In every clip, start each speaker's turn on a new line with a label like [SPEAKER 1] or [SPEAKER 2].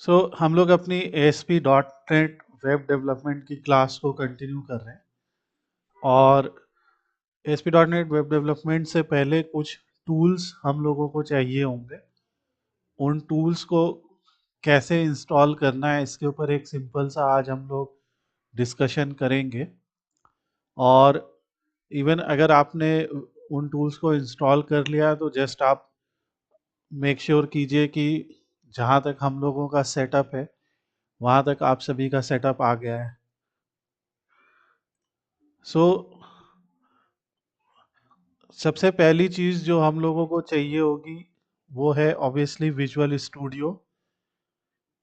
[SPEAKER 1] हम लोग अपनी ASP.NET वेब डेवलपमेंट की क्लास को कंटिन्यू कर रहे हैं और ASP.NET वेब डेवलपमेंट से पहले कुछ टूल्स हम लोगों को चाहिए होंगे। उन टूल्स को कैसे इंस्टॉल करना है इसके ऊपर एक सिंपल सा आज हम लोग डिस्कशन करेंगे। और इवन अगर आपने उन टूल्स को इंस्टॉल कर लिया तो जस्ट आप मेक श्योर कीजिए कि जहाँ तक हम लोगों का सेटअप है वहाँ तक आप सभी का सेटअप आ गया है। सो सबसे पहली चीज़ जो हम लोगों को चाहिए होगी वो है ऑब्वियसली विजुअल स्टूडियो।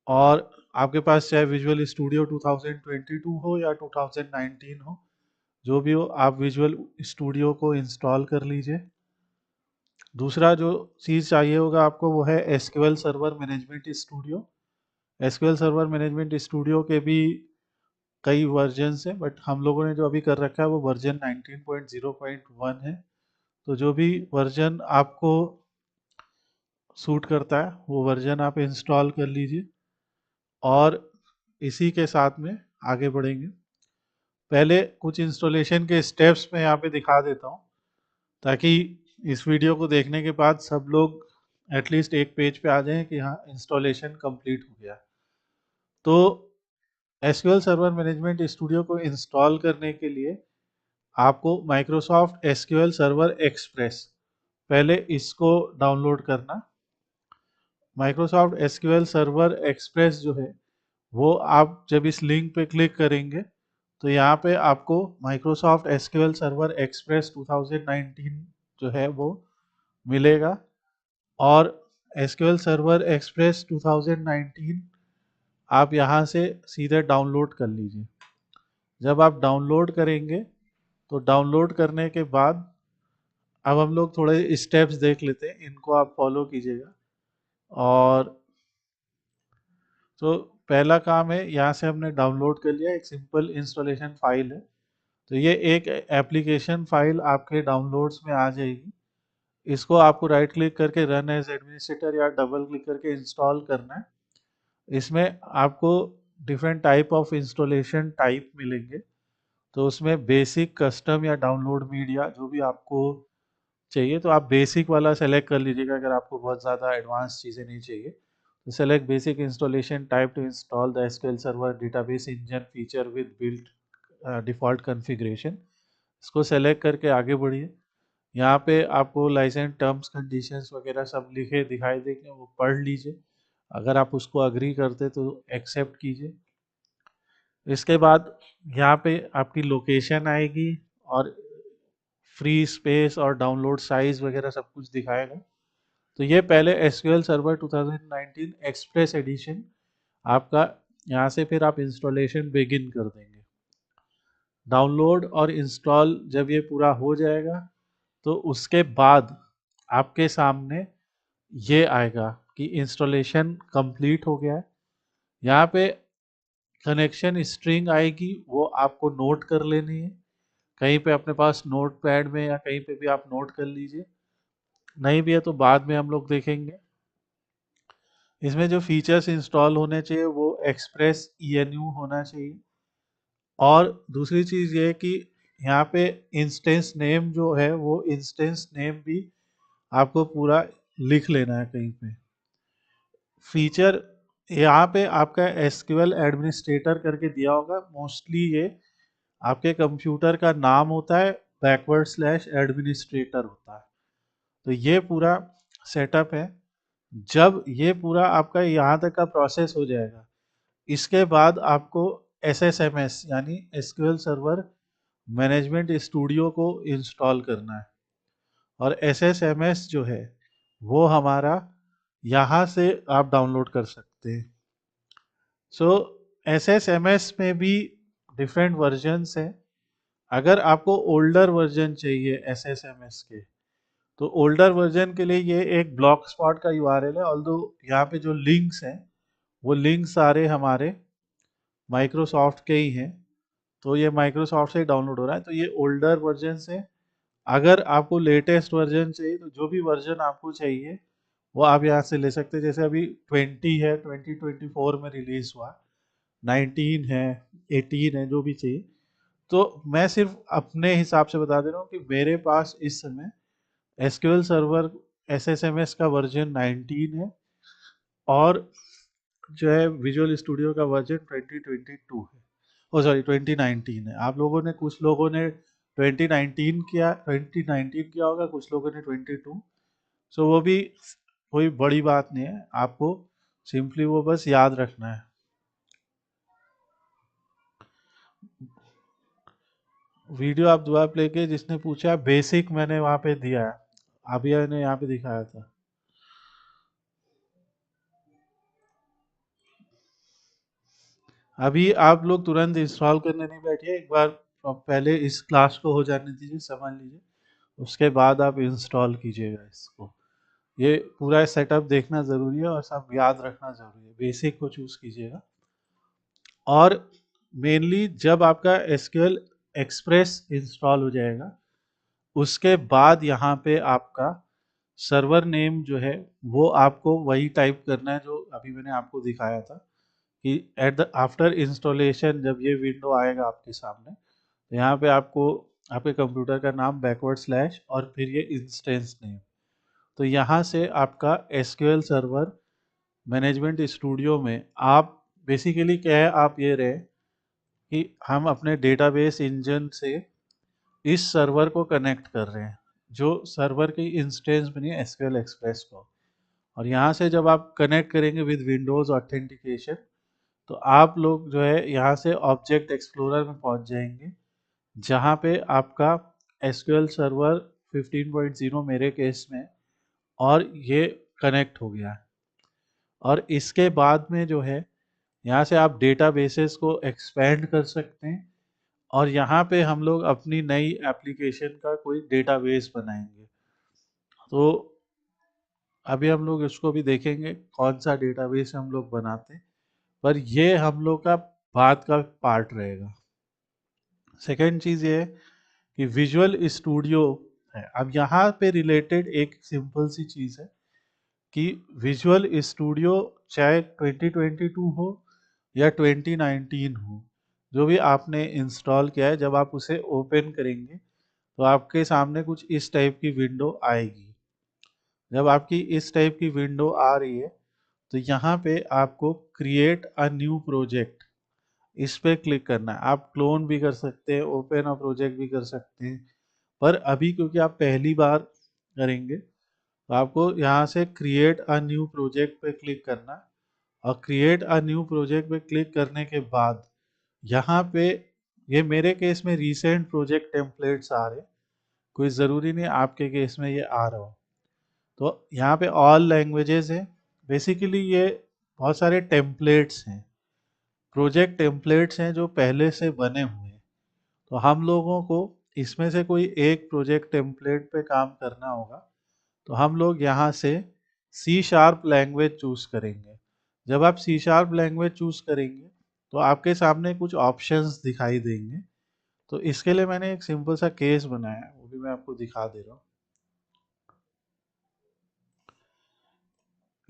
[SPEAKER 1] और आपके पास चाहे विजुअल स्टूडियो 2022 हो या 2019 हो, जो भी हो आप विजुअल स्टूडियो को इंस्टॉल कर लीजिए। दूसरा जो चीज़ चाहिए होगा आपको वो है SQL server management studio. SQL server management studio के भी कई वर्जन्स हैं, बट हम लोगों ने जो अभी कर रखा है वो वर्जन 19.0.1 है। तो जो भी वर्जन आपको सूट करता है वो वर्जन आप इंस्टॉल कर लीजिए और इसी के साथ में आगे बढ़ेंगे। पहले कुछ इंस्टॉलेशन के स्टेप्स मैं यहाँ पे दिखा देता हूँ ताकि इस वीडियो को देखने के बाद सब लोग एटलीस्ट एक पेज पे आ जाएं कि हाँ इंस्टॉलेशन कंप्लीट हो गया। तो एसक्यूएल सर्वर मैनेजमेंट स्टूडियो को इंस्टॉल करने के लिए आपको माइक्रोसॉफ्ट एसक्यूएल सर्वर एक्सप्रेस पहले इसको डाउनलोड करना। माइक्रोसॉफ्ट एसक्यूएल सर्वर एक्सप्रेस जो है वो आप जब इस लिंक पे क्लिक करेंगे तो यहाँ पे आपको माइक्रोसॉफ्ट एसक्यूएल सर्वर एक्सप्रेस 2019 जो है वो मिलेगा। और एसक्यूएल सर्वर एक्सप्रेस 2019 आप यहाँ से सीधे डाउनलोड कर लीजिए। जब आप डाउनलोड करेंगे तो डाउनलोड करने के बाद अब हम लोग थोड़े स्टेप्स देख लेते हैं, इनको आप फॉलो कीजिएगा। और तो पहला काम है, यहाँ से हमने डाउनलोड कर लिया, एक सिंपल इंस्टॉलेशन फाइल है। तो ये एक एप्लीकेशन फाइल आपके डाउनलोड्स में आ जाएगी। इसको आपको राइट क्लिक करके रन एज एडमिनिस्ट्रेटर या डबल क्लिक करके इंस्टॉल करना है। इसमें आपको different type of installation type मिलेंगे। तो उसमें बेसिक, कस्टम या डाउनलोड मीडिया जो भी आपको चाहिए तो आप बेसिक वाला सेलेक्ट कर लीजिएगा अगर आपको बहुत ज़्यादा एडवांस चीज़ें नहीं चाहिए। तो select basic installation type two install the SQL server database engine feature with built default configuration. इसको सेलेक्ट करके आगे बढ़िए। यहाँ पे आपको लाइसेंस टर्म्स कंडीशंस वगैरह सब लिखे दिखाई देंगे, वो पढ़ लीजिए। अगर आप उसको अग्री करते तो एक्सेप्ट कीजिए। इसके बाद यहाँ पे आपकी लोकेशन आएगी और फ्री स्पेस और डाउनलोड साइज वगैरह सब कुछ दिखाएगा। तो ये पहले एसक्यूएल सर्वर 2019 एक्सप्रेस एडिशन आपका, यहाँ से फिर आप इंस्टॉलेशन बिगिन कर देंगे। डाउनलोड और इंस्टॉल जब ये पूरा हो जाएगा तो उसके बाद आपके सामने ये आएगा कि इंस्टॉलेशन कंप्लीट हो गया है। यहाँ पे कनेक्शन स्ट्रिंग आएगी, वो आपको नोट कर लेनी है। कहीं पे अपने पास नोट पैड में या कहीं पे भी आप नोट कर लीजिए, नहीं भी है तो बाद में हम लोग देखेंगे। इसमें जो फीचर्स इंस्टॉल होने चाहिए वो एक्सप्रेस ENU होना चाहिए। और दूसरी चीज़ ये है कि यहाँ पे इंस्टेंस नेम जो है वो इंस्टेंस नेम भी आपको पूरा लिख लेना है कहीं पे। फीचर यहाँ पे आपका एसक्यूएल एडमिनिस्ट्रेटर करके दिया होगा, मोस्टली ये आपके कंप्यूटर का नाम होता है, बैकवर्ड स्लैश एडमिनिस्ट्रेटर होता है। तो ये पूरा सेटअप है। जब ये पूरा आपका यहाँ तक का प्रोसेस हो जाएगा, इसके बाद आपको SSMS यानी एसक्यूएल सर्वर मैनेजमेंट स्टूडियो को इंस्टॉल करना है। और SSMS जो है वो हमारा यहाँ से आप डाउनलोड कर सकते हैं। सो SSMS में भी डिफरेंट वर्जन्स हैं। अगर आपको ओल्डर वर्जन चाहिए SSMS के तो ओल्डर वर्जन के लिए ये एक ब्लॉक स्पॉट का URL है। ऑल्दो यहाँ पे जो लिंक्स हैं वो लिंक सारे हमारे माइक्रोसॉफ्ट के ही हैं, तो ये माइक्रोसॉफ्ट से डाउनलोड हो रहा है। तो ये ओल्डर वर्जन से, अगर आपको लेटेस्ट वर्जन चाहिए तो जो भी वर्जन आपको चाहिए वो आप यहाँ से ले सकते हैं। जैसे अभी 20 है, 2024 में रिलीज हुआ, 19 है, 18 है, जो भी चाहिए। तो मैं सिर्फ अपने हिसाब से बता दे रहा हूँ कि मेरे पास इस समय एसक्यूएल सर्वर एसएसएमएस का वर्जन 19 है, और जो है विजुअल स्टूडियो का वर्जन 2022 है, ओ सॉरी 2019 है। आप लोगों ने, कुछ लोगों ने 2019 किया होगा, कुछ लोगों ने 22। सो वो भी कोई बड़ी बात नहीं है, आपको सिंपली वो बस याद रखना है। वीडियो आप दोबारा प्ले किए, जिसने पूछा बेसिक मैंने वहाँ पे दिया है, अभी मैंने यहाँ पे दिखाया था। अभी आप लोग तुरंत इंस्टॉल करने नहीं बैठिए, एक बार पहले इस क्लास को हो जाने दीजिए, समझ लीजिए, उसके बाद आप इंस्टॉल कीजिएगा इसको। ये पूरा सेटअप देखना ज़रूरी है और सब याद रखना ज़रूरी है। बेसिक को चूज़ कीजिएगा। और मेनली जब आपका एसक्यूएल एक्सप्रेस इंस्टॉल हो जाएगा, उसके बाद यहाँ पे आपका सर्वर नेम जो है वो आपको वही टाइप करना है जो अभी मैंने आपको दिखाया था, कि एट द आफ्टर इंस्टॉलेशन जब ये विंडो आएगा आपके सामने, तो यहाँ पे आपको आपके कंप्यूटर का नाम बैकवर्ड स्लैश और फिर ये इंस्टेंस नेम। तो यहाँ से आपका एसक्यूएल सर्वर मैनेजमेंट स्टूडियो में आप बेसिकली क्या है, आप ये रहे कि हम अपने डेटाबेस इंजन से इस सर्वर को कनेक्ट कर रहे हैं, जो सर्वर की इंस्टेंस बनी है एसक्यूएल एक्सप्रेस को। और यहाँ से जब आप कनेक्ट करेंगे विद विंडोज़ ऑथेंटिकेशन, तो आप लोग जो है यहाँ से ऑब्जेक्ट एक्सप्लोरर में पहुँच जाएंगे, जहाँ पे आपका एसक्यूएल सर्वर 15.0 मेरे केस में, और ये कनेक्ट हो गया है। और इसके बाद में जो है, यहाँ से आप डेटाबेसेस को एक्सपेंड कर सकते हैं, और यहाँ पे हम लोग अपनी नई एप्लीकेशन का कोई डेटाबेस बनाएंगे। तो अभी हम लोग इसको भी देखेंगे कौन सा डेटाबेस हम लोग बनाते हैं, पर ये हम लोग का बाद का पार्ट रहेगा। सेकेंड चीज़ ये है कि विजुअल स्टूडियो है। अब यहाँ पे रिलेटेड एक सिंपल सी चीज़ है कि विजुअल स्टूडियो चाहे 2022 हो या 2019 हो, जो भी आपने इंस्टॉल किया है, जब आप उसे ओपन करेंगे तो आपके सामने कुछ इस टाइप की विंडो आएगी। जब आपकी इस टाइप की विंडो आ रही है, तो यहाँ पे आपको क्रिएट अ न्यू प्रोजेक्ट, इस पे क्लिक करना है। आप क्लोन भी कर सकते हैं, ओपन अ प्रोजेक्ट भी कर सकते हैं, पर अभी क्योंकि आप पहली बार करेंगे, तो आपको यहाँ से क्रिएट अ न्यू प्रोजेक्ट पे क्लिक करना है। और क्रिएट अ न्यू प्रोजेक्ट पे क्लिक करने के बाद यहाँ पे, ये मेरे केस में रिसेंट प्रोजेक्ट टेम्पलेट्स आ रहे हैं, कोई ज़रूरी नहीं आपके केस में ये आ रहा हो। तो यहाँ पे ऑल लैंग्वेजेस है, बेसिकली ये बहुत सारे टेम्पलेट्स हैं, प्रोजेक्ट टेम्पलेट्स हैं जो पहले से बने हुए हैं। तो हम लोगों को इसमें से कोई एक प्रोजेक्ट टेम्पलेट पे काम करना होगा। तो हम लोग यहाँ से सी शार्प लैंग्वेज चूज़ करेंगे। जब आप सी शार्प लैंग्वेज चूज़ करेंगे, तो आपके सामने कुछ ऑप्शंस दिखाई देंगे। तो इसके लिए मैंने एक सिंपल सा केस बनाया है, वो भी मैं आपको दिखा दे रहा हूँ।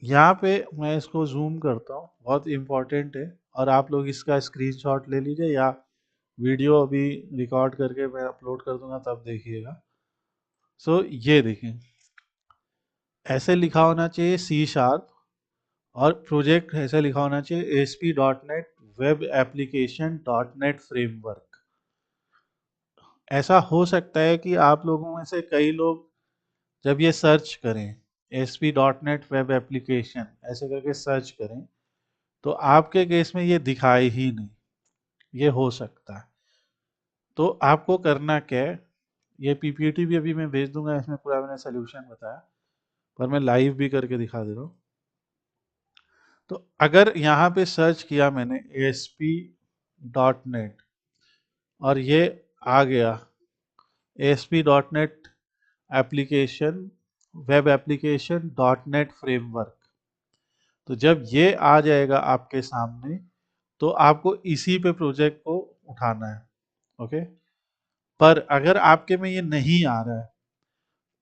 [SPEAKER 1] यहाँ पे मैं इसको जूम करता हूँ, बहुत इम्पोर्टेंट है, और आप लोग इसका स्क्रीनशॉट ले लीजिए, या वीडियो अभी रिकॉर्ड करके मैं अपलोड कर दूंगा तब देखिएगा। सो ये देखें, ऐसे लिखा होना चाहिए सी शार्प, और प्रोजेक्ट ऐसे लिखा होना चाहिए ASP.NET web application .NET framework. ऐसा हो सकता है कि आप लोगों में से कई लोग जब ये सर्च करें ASP.NET वेब एप्लीकेशन ऐसे करके सर्च करें, तो आपके केस में ये दिखाए ही नहीं, ये हो सकता है। तो आपको करना क्या है, ये पीपीटी भी अभी मैं भेज दूंगा, इसमें पूरा मैंने सोल्यूशन बताया, पर मैं लाइव भी करके दिखा दे रहा हूँ। तो अगर यहाँ पे सर्च किया मैंने ASP.NET और ये आ गया ASP.NET application web application .NET framework, तो जब ये आ जाएगा आपके सामने, तो आपको इसी पे प्रोजेक्ट को उठाना है। ओके, पर अगर आपके में ये नहीं आ रहा है,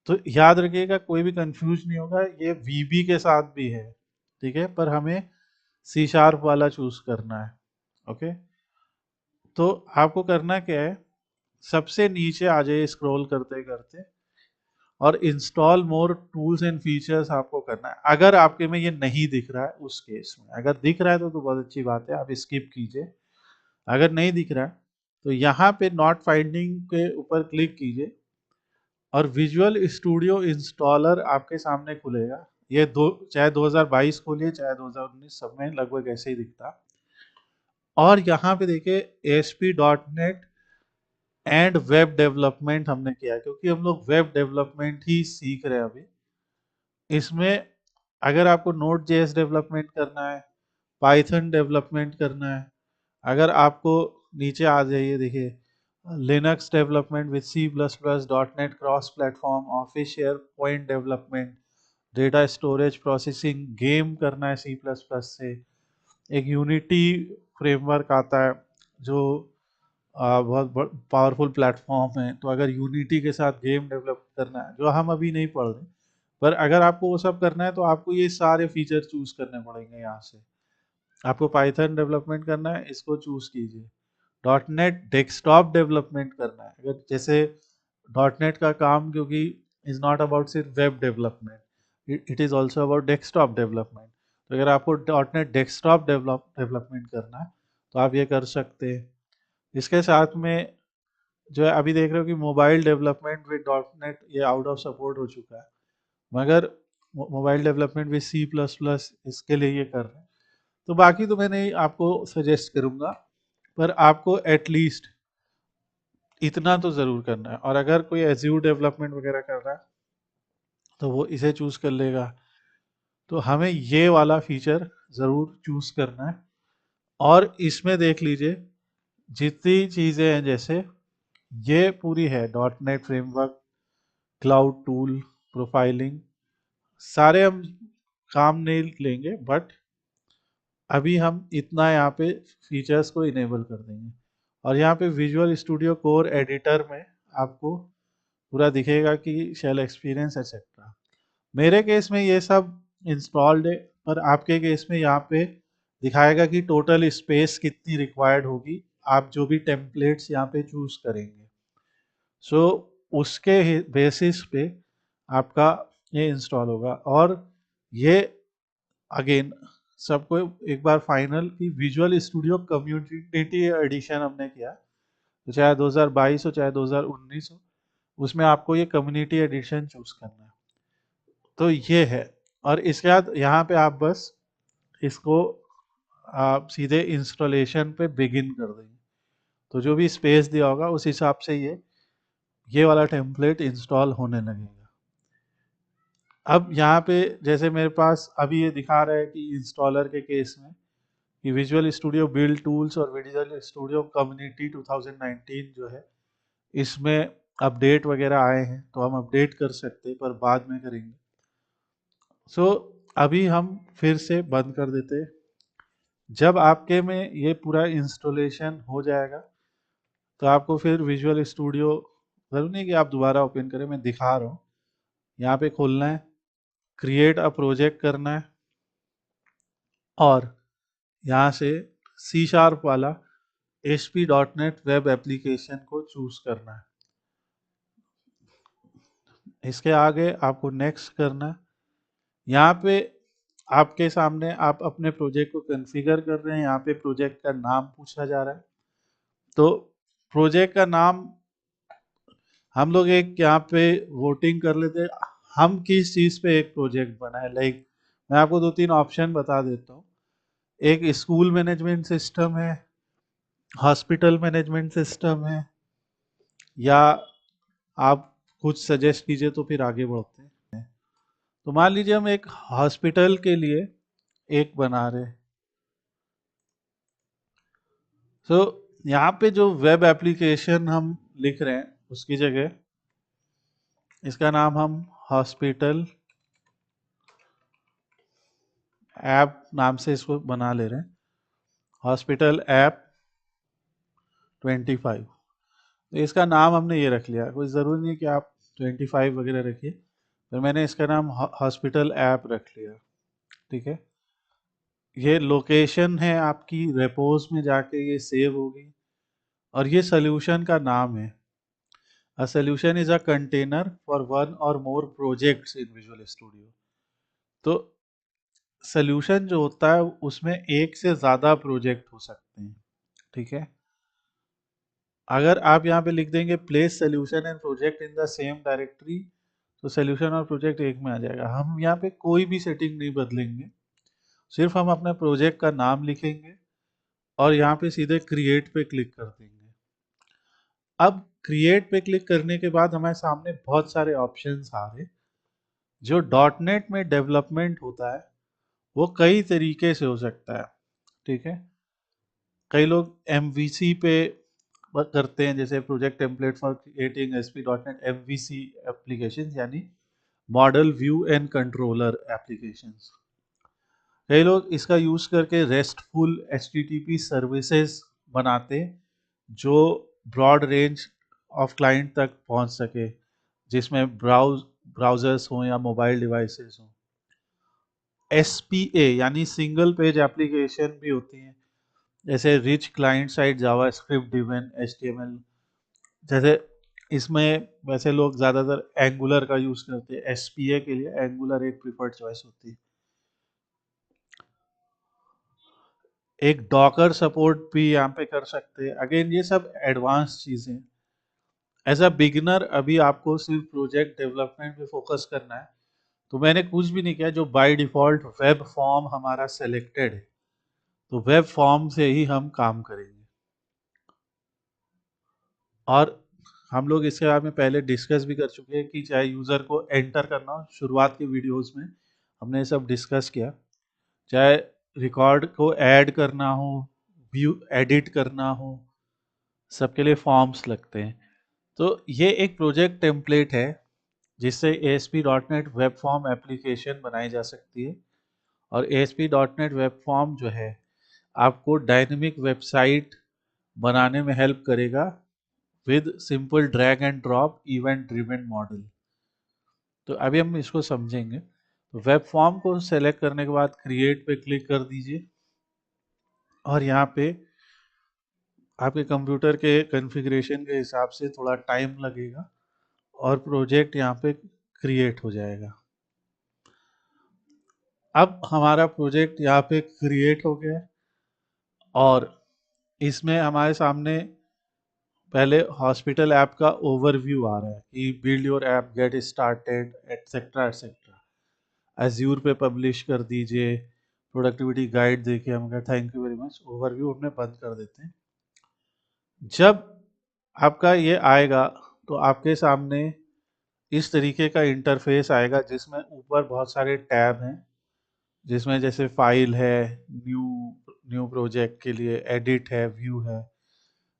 [SPEAKER 1] तो याद रखिएगा, कोई भी कंफ्यूज नहीं होगा, ये वीबी के साथ भी है, ठीक है, पर हमें सी शार्प वाला चूज करना है। ओके, तो आपको करना क्या है, सबसे नीचे आ जाइए स्क्रॉल करते करते, और install more tools and features आपको करना है। अगर आपके में ये नहीं दिख रहा है उस केस में, अगर दिख रहा है तो बहुत अच्छी बात है, आप स्किप कीजिए। अगर नहीं दिख रहा है तो यहाँ पे नॉट फाइंडिंग के ऊपर क्लिक कीजिए, और विजुअल स्टूडियो इंस्टॉलर आपके सामने खुलेगा। ये दो, चाहे 2022 खोलिए चाहे 2019, सब में लगभग ऐसे ही दिखता। और यहाँ पे देखिए ASP.NET एंड वेब डेवलपमेंट हमने किया है, क्योंकि हम लोग वेब डेवलपमेंट ही सीख रहे हैं अभी। इसमें अगर आपको नोड जेएस डेवलपमेंट करना है, पाइथन डेवलपमेंट करना है, अगर आपको नीचे आ जाइए, देखिए Linux development with C plus plus, dot net cross platform, office SharePoint development, data storage processing, game करना है सी प्लस प्लस से, एक यूनिटी फ्रेमवर्क आता है जो बहुत पावरफुल प्लेटफॉर्म है। तो अगर यूनिटी के साथ गेम डेवलप करना है, जो हम अभी नहीं पढ़ रहे, पर अगर आपको वो सब करना है तो आपको ये सारे फीचर चूज करने पड़ेंगे यहाँ से। आपको पाइथन डेवलपमेंट करना है, इसको चूज कीजिए। डॉट नेट डेस्कटॉप डेवलपमेंट करना है, अगर जैसे डॉट नेट का काम, क्योंकि इज नॉट अबाउट सिर्फ web development, it is also about desktop development. तो अगर आपको डॉट नेट डेस्कटॉप डेवलपमेंट करना है तो आप ये कर सकते हैं। इसके साथ में जो है, अभी देख रहे हो कि mobile development with dot net ये आउट ऑफ सपोर्ट हो चुका है, मगर mobile development with C plus plus इसके लिए ये कर रहे हैं। तो बाकी तो मैं नहीं आपको सजेस्ट करूंगा, पर आपको एटलीस्ट इतना तो ज़रूर करना है। और अगर कोई एज्यूर डेवलपमेंट वगैरह कर रहा है तो वो इसे चूज़ कर लेगा। तो हमें ये वाला फीचर ज़रूर चूज़ करना है। और इसमें देख लीजिए जितनी चीज़ें हैं, जैसे ये पूरी है dot net framework, cloud tool, profiling, सारे हम काम नहीं लेंगे, बट अभी हम इतना यहाँ पे फीचर्स को इनेबल कर देंगे। और यहाँ पे विजुअल स्टूडियो कोर एडिटर में आपको पूरा दिखेगा कि शेल एक्सपीरियंस एक्सेट्रा। मेरे केस में ये सब इंस्टॉल्ड है, पर आपके केस में यहाँ पे दिखाएगा कि टोटल स्पेस कितनी रिक्वायर्ड होगी, आप जो भी टेम्पलेट्स यहाँ पे चूज करेंगे। सो उसके बेसिस पे आपका ये इंस्टॉल होगा। और ये अगेन सबको एक बार फाइनल कि विजुअल स्टूडियो कम्युनिटी एडिशन हमने किया, तो चाहे 2022 हो चाहे 2019 हो, उसमें आपको ये कम्युनिटी एडिशन चूज करना है। तो ये है। और इसके बाद यहाँ पे आप बस इसको आप सीधे इंस्टॉलेशन पे बिगिन कर देंगे, तो जो भी स्पेस दिया होगा उस हिसाब से ये वाला टेम्पलेट इंस्टॉल होने लगेगा। अब यहाँ पे जैसे मेरे पास अभी ये दिखा रहा है कि इंस्टॉलर के केस में कि विजुअल स्टूडियो बिल्ड टूल्स और विजुअल स्टूडियो कम्युनिटी 2019 जो है, इसमें अपडेट वगैरह आए हैं, तो हम अपडेट कर सकते हैं, पर बाद में करेंगे। सो अभी हम फिर से बंद कर देते हैं। जब आपके में ये पूरा इंस्टॉलेशन हो जाएगा तो आपको फिर विजुअल स्टूडियो जरूर नहीं कि आप दोबारा ओपन करें, मैं दिखा रहा हूँ। यहाँ पे खोलना है, क्रिएट अ प्रोजेक्ट करना है, और यहाँ से सी शार्प वाला ASP.NET वेब एप्लीकेशन को चूज करना है। इसके आगे आपको नेक्स्ट करना है। यहाँ पे आपके सामने आप अपने प्रोजेक्ट को कॉन्फ़िगर कर रहे हैं, यहाँ पे प्रोजेक्ट का नाम पूछा जा रहा है। तो प्रोजेक्ट का नाम हम लोग एक यहाँ पे वोटिंग कर लेते हैं, हम किस चीज़ पे एक प्रोजेक्ट बनाए। लाइक मैं आपको 2-3 ऑप्शन बता देता हूँ। एक स्कूल मैनेजमेंट सिस्टम है, हॉस्पिटल मैनेजमेंट सिस्टम है, या आप कुछ सजेस्ट कीजिए तो फिर आगे बढ़ते हैं। तो मान लीजिए हम एक हॉस्पिटल के लिए एक बना रहे। तो यहाँ पे जो वेब एप्लीकेशन हम लिख रहे हैं उसकी जगह इसका नाम हम हॉस्पिटल ऐप नाम से इसको बना ले रहे हैं, हॉस्पिटल ऐप 25। तो इसका नाम हमने ये रख लिया, कोई ज़रूरी नहीं कि आप 25 वगैरह रखिए, फिर मैंने इसका नाम हॉस्पिटल ऐप रख लिया। ठीक है, ये लोकेशन है आपकी, रेपोज में जाके ये सेव होगी, और ये सोल्यूशन का नाम है। A solution is a container for one or more projects in Visual Studio. तो सोल्यूशन जो होता है उसमें एक से ज़्यादा प्रोजेक्ट हो सकते हैं। ठीक है, अगर आप यहाँ पे लिख देंगे place solution and project in the same directory, तो सोल्यूशन और प्रोजेक्ट एक में आ जाएगा। हम यहाँ पे कोई भी सेटिंग नहीं बदलेंगे, सिर्फ हम अपने प्रोजेक्ट का नाम लिखेंगे और यहाँ पे सीधे क्रिएट पे क्लिक कर देंगे। अब क्रिएट पे क्लिक करने के बाद हमारे सामने बहुत सारे ऑप्शंस आ रहे। जो डॉट नेट में डेवलपमेंट होता है वो कई तरीके से हो सकता है। ठीक है, कई लोग MVC पे करते हैं, जैसे project template for creating ASP.NET MVC application, यानी model view and controller applications. कई लोग इसका यूज करके रेस्टफुल HTTP सर्विसेज बनाते हैं जो ब्रॉड रेंज ऑफ क्लाइंट तक पहुंच सके, जिसमें ब्राउजर्स हों या मोबाइल डिवाइसेस हों। SPA यानी सिंगल पेज एप्लीकेशन भी होती हैं, जैसे rich client side JavaScript driven HTML। जैसे इसमें वैसे लोग ज़्यादातर एंगुलर का यूज़ करते हैं, SPA के लिए एंगुलर एक प्रिफर्ड चॉइस होती है। एक डॉकर सपोर्ट भी यहाँ पे कर सकते हैं। अगेन ये सब एडवांस चीज़ें। एज अ बिगिनर अभी आपको सिर्फ प्रोजेक्ट डेवलपमेंट पे फोकस करना है, तो मैंने कुछ भी नहीं किया। जो बाय डिफ़ॉल्ट वेब फॉर्म हमारा सेलेक्टेड है, तो वेब फॉर्म से ही हम काम करेंगे। और हम लोग इसके बारे में पहले डिस्कस भी कर चुके हैं कि चाहे यूज़र को एंटर करना हो, शुरुआत के वीडियोस में हमने ये सब डिस्कस किया। चाहे रिकॉर्ड को ऐड करना हो, व्यू एडिट करना हो, सबके लिए फॉर्म्स लगते हैं। तो ये एक प्रोजेक्ट टेम्पलेट है जिससे ASP.NET वेब फॉर्म एप्लीकेशन बनाई जा सकती है। और ASP.NET वेब फॉर्म जो है आपको डायनेमिक वेबसाइट बनाने में हेल्प करेगा with simple drag and drop event driven model. तो अभी हम इसको समझेंगे। तो वेब फॉर्म को सेलेक्ट करने के बाद क्रिएट पे क्लिक कर दीजिए, और यहाँ पे आपके कंप्यूटर के कॉन्फ़िगरेशन के हिसाब से थोड़ा टाइम लगेगा और प्रोजेक्ट यहाँ पे क्रिएट हो जाएगा। अब हमारा प्रोजेक्ट यहाँ पे क्रिएट हो गया है, और इसमें हमारे सामने पहले हॉस्पिटल ऐप का ओवरव्यू आ रहा है कि build your app, get started, etcetera etcetera. Azure पे पब्लिश कर दीजिए, प्रोडक्टिविटी गाइड देखिए। हम कहा thank you very much, overview हमने बंद कर देते हैं। जब आपका ये आएगा तो आपके सामने इस तरीके का इंटरफेस आएगा जिसमें ऊपर बहुत सारे टैब हैं, जिसमें जैसे फाइल है, न्यू न्यू प्रोजेक्ट के लिए एडिट है, व्यू है।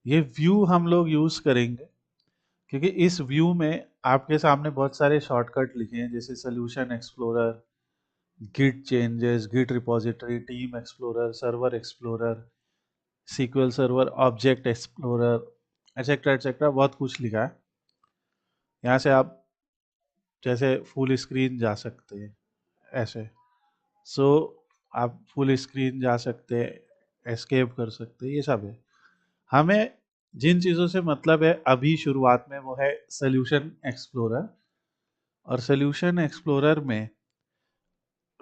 [SPEAKER 1] ये व्यू हम लोग यूज़ करेंगे क्योंकि इस व्यू में आपके सामने बहुत सारे शॉर्टकट लिखे हैं, जैसे solution explorer, Git changes, Git repository, team explorer, server explorer, SQL server, object explorer, etcetera etcetera. बहुत कुछ लिखा है। यहाँ से आप जैसे फुल स्क्रीन जा सकते हैं ऐसे। सो आप फुल स्क्रीन जा सकते हैं, एस्केप कर सकते हैं, ये सब है। हमें जिन चीज़ों से मतलब है अभी शुरुआत में, वो है सोल्यूशन एक्सप्लोरर। और सोल्यूशन एक्सप्लोरर में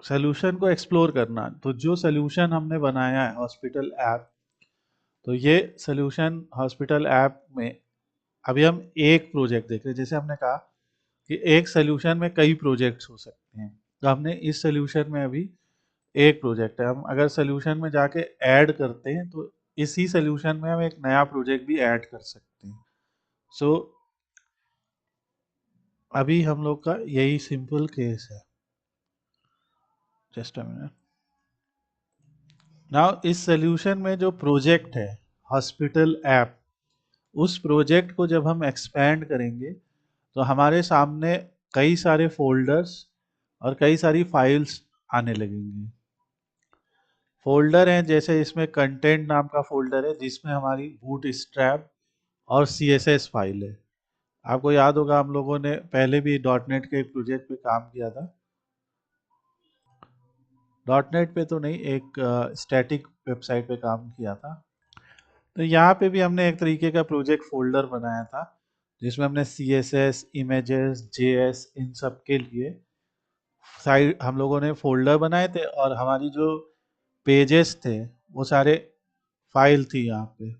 [SPEAKER 1] सोल्यूशन को एक्सप्लोर करना, तो जो सोल्यूशन हमने बनाया है हॉस्पिटल ऐप, तो ये सोल्यूशन हॉस्पिटल ऐप में अभी हम एक प्रोजेक्ट देख रहे हैं। जैसे हमने कहा कि एक सोल्यूशन में कई प्रोजेक्ट्स हो सकते हैं, तो हमने इस सोल्यूशन में अभी एक प्रोजेक्ट है। हम अगर सोल्यूशन में जाके ऐड करते हैं तो इसी सोल्यूशन में हम एक नया प्रोजेक्ट भी ऐड कर सकते हैं। सो अभी हम लोग का यही सिंपल केस है। Just a minute. नाउ इस सोल्यूशन में जो प्रोजेक्ट है हॉस्पिटल ऐप, उस प्रोजेक्ट को जब हम एक्सपैंड करेंगे तो हमारे सामने कई सारे फोल्डर्स और कई सारी फाइल्स आने लगेंगी। फोल्डर हैं, जैसे इसमें कंटेंट नाम का फोल्डर है जिसमें हमारी बूट स्ट्रैप और CSS फाइल है। आपको याद होगा हम लोगों ने पहले भी डॉट नेट के एक प्रोजेक्ट पे काम किया था। डॉट नेट पे तो नहीं, एक स्टैटिक वेबसाइट पे काम किया था। तो यहाँ पे भी हमने एक तरीके का प्रोजेक्ट फोल्डर बनाया था, जिसमें हमने CSS, इमेजेस, JS इन सब के लिए साइड हम लोगों ने फोल्डर बनाए थे, और हमारी जो पेजेस थे वो सारे फाइल थी यहाँ पे।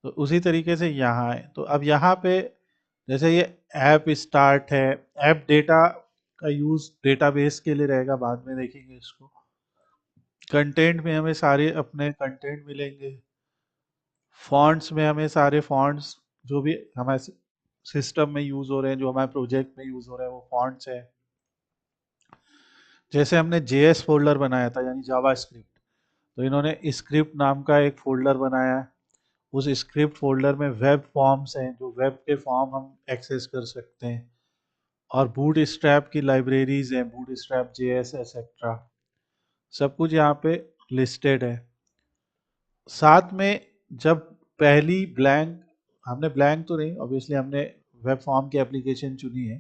[SPEAKER 1] तो उसी तरीके से यहाँ है। तो अब यहाँ पे जैसे ये ऐप स्टार्ट है, ऐप डेटा का यूज डेटाबेस के लिए रहेगा, बाद में देखेंगे इसको। कंटेंट में हमें सारे अपने कंटेंट मिलेंगे। फॉन्ट्स में हमें सारे फॉन्ट्स जो भी हमारे सिस्टम में यूज हो रहे हैं, जो हमारे प्रोजेक्ट में यूज हो रहे हैं, वो फॉन्ट्स है। जैसे हमने JS फोल्डर बनाया था, यानी जावा स्क्रिप्ट, तो इन्होंने स्क्रिप्ट नाम का एक फोल्डर बनाया है। उस स्क्रिप्ट फोल्डर में वेब फॉर्म्स हैं, जो वेब के फॉर्म हम एक्सेस कर सकते हैं, और बूट स्ट्रैप की लाइब्रेरीज हैं, बूट स्ट्रैप JS एक्सेट्रा, सब कुछ यहाँ पे लिस्टेड है। साथ में जब पहली ब्लैंक, हमने ब्लैंक तो नहीं, ऑब्वियसली हमने वेब फॉर्म की एप्लीकेशन चुनी है,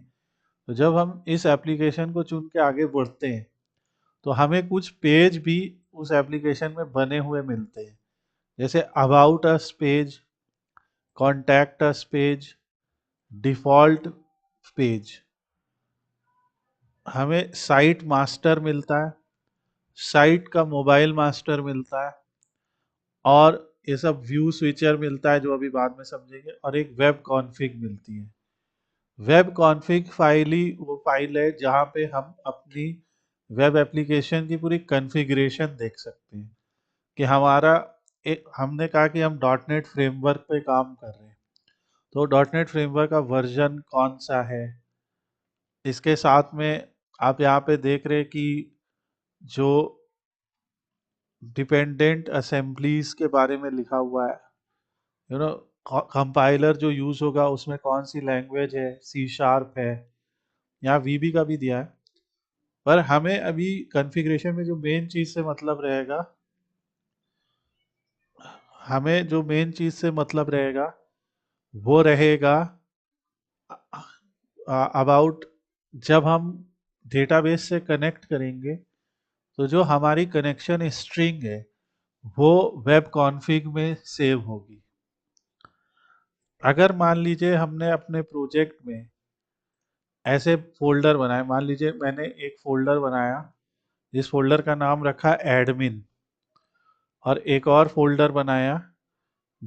[SPEAKER 1] तो जब हम इस एप्लीकेशन को चुन के आगे बढ़ते हैं, तो हमें कुछ पेज भी उस एप्लीकेशन में बने हुए मिलते हैं। जैसे about us page, contact us page, default page, हमें साइट मास्टर मिलता है, साइट का मोबाइल मास्टर मिलता है, और ये सब व्यू स्विचर मिलता है, जो अभी बाद में समझेंगे, और एक वेब कॉन्फ़िग मिलती है। वेब कॉन्फ़िग फाइल ही वो फाइल है जहाँ पे हम अपनी वेब एप्लीकेशन की पूरी कॉन्फ़िगरेशन देख सकते हैं कि हमारा हमने कहा कि हम डॉट नेट फ्रेमवर्क पे काम कर रहे हैं, तो डॉट नेट फ्रेमवर्क का वर्जन कौन सा है। इसके साथ में आप यहाँ पे देख रहे हैं कि जो डिपेंडेंट असेंबलीज के बारे में लिखा हुआ है, यू नो, कंपाइलर जो यूज होगा उसमें कौन सी लैंग्वेज है, C# है, यहाँ VB का भी दिया है। पर हमें अभी कॉन्फ़िगरेशन में जो मेन चीज से मतलब रहेगा, हमें जो मेन चीज से मतलब रहेगा वो रहेगा अबाउट, जब हम डेटाबेस से कनेक्ट करेंगे, तो जो हमारी कनेक्शन स्ट्रिंग है वो वेब कॉन्फ़िग में सेव होगी। अगर मान लीजिए हमने अपने प्रोजेक्ट में ऐसे फोल्डर बनाए, मान लीजिए मैंने एक फोल्डर बनाया जिस फोल्डर का नाम रखा एडमिन, और एक और फोल्डर बनाया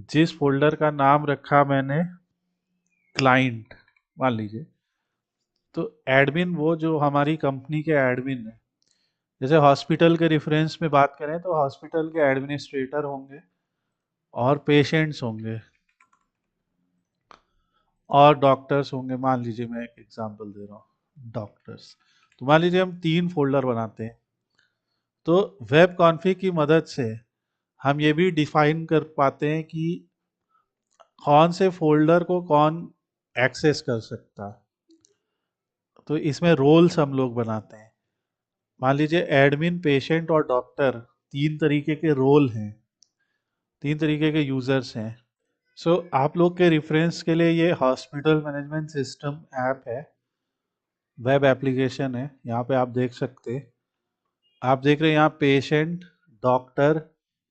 [SPEAKER 1] जिस फोल्डर का नाम रखा मैंने क्लाइंट, मान लीजिए। तो एडमिन वो जो हमारी कंपनी के एडमिन है, जैसे हॉस्पिटल के रेफरेंस में बात करें तो हॉस्पिटल के एडमिनिस्ट्रेटर होंगे और पेशेंट्स होंगे और डॉक्टर्स होंगे। मान लीजिए मैं एक एग्जांपल दे रहा हूँ, डॉक्टर्स। तो मान लीजिए हम 3 फोल्डर बनाते हैं, तो वेब कॉन्फ़िग की मदद से हम ये भी डिफाइन कर पाते हैं कि कौन से फोल्डर को कौन एक्सेस कर सकता है। तो इसमें रोल्स हम लोग बनाते हैं। मान लीजिए एडमिन, पेशेंट और डॉक्टर 3 तरीके के रोल हैं, 3 तरीके के यूजर्स हैं। सो आप लोग के रेफरेंस के लिए ये हॉस्पिटल मैनेजमेंट सिस्टम ऐप है, वेब एप्लीकेशन है। यहाँ पे आप देख सकते हैं, आप देख रहे हैं यहाँ पेशेंट, डॉक्टर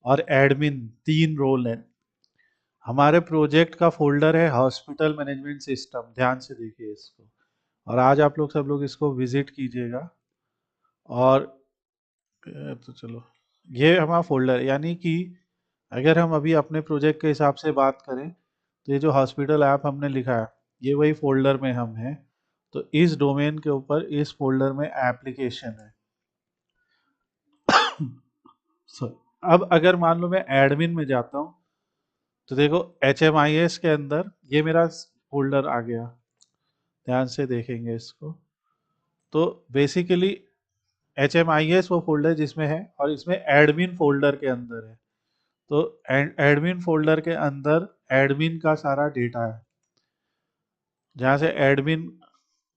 [SPEAKER 1] और एडमिन 3 रोल हैं। हमारे प्रोजेक्ट का फोल्डर है हॉस्पिटल मैनेजमेंट सिस्टम, ध्यान से देखिए इसको। और आज आप लोग सब लोग इसको विजिट कीजिएगा। और तो चलो, ये हमारा फोल्डर है, यानी कि अगर हम अभी अपने प्रोजेक्ट के हिसाब से बात करें, तो ये जो हॉस्पिटल ऐप हमने लिखा है, ये वही फोल्डर में हम हैं। तो इस डोमेन के ऊपर इस फोल्डर में एप्लीकेशन है। So, अब अगर मान लो मैं एडमिन में जाता हूँ, तो देखो HMIS के अंदर ये मेरा फोल्डर आ गया। ध्यान से देखेंगे इसको, तो बेसिकली HMIS वो फोल्डर जिसमें है, और इसमें एडमिन फोल्डर के अंदर है। तो एडमिन फोल्डर के अंदर एडमिन का सारा डेटा है, जहाँ से एडमिन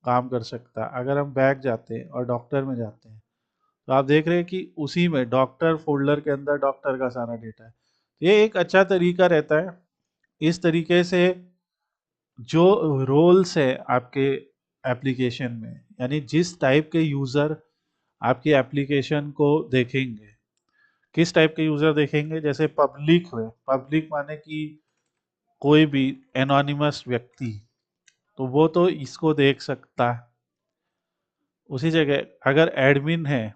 [SPEAKER 1] काम कर सकता है। अगर हम बैक जाते हैं और डॉक्टर में जाते हैं, तो आप देख रहे हैं कि उसी में डॉक्टर फोल्डर के अंदर डॉक्टर का सारा डेटा है। ये एक अच्छा तरीका रहता है। इस तरीके से जो रोल्स है आपके एप्लीकेशन में, यानी जिस टाइप के यूज़र आपकी एप्लीकेशन को देखेंगे, किस टाइप के यूज़र देखेंगे, जैसे पब्लिक हुए, पब्लिक माने कि कोई भी एनोनिमस व्यक्ति, तो वो तो इसको देख सकता है। उसी जगह अगर एडमिन है,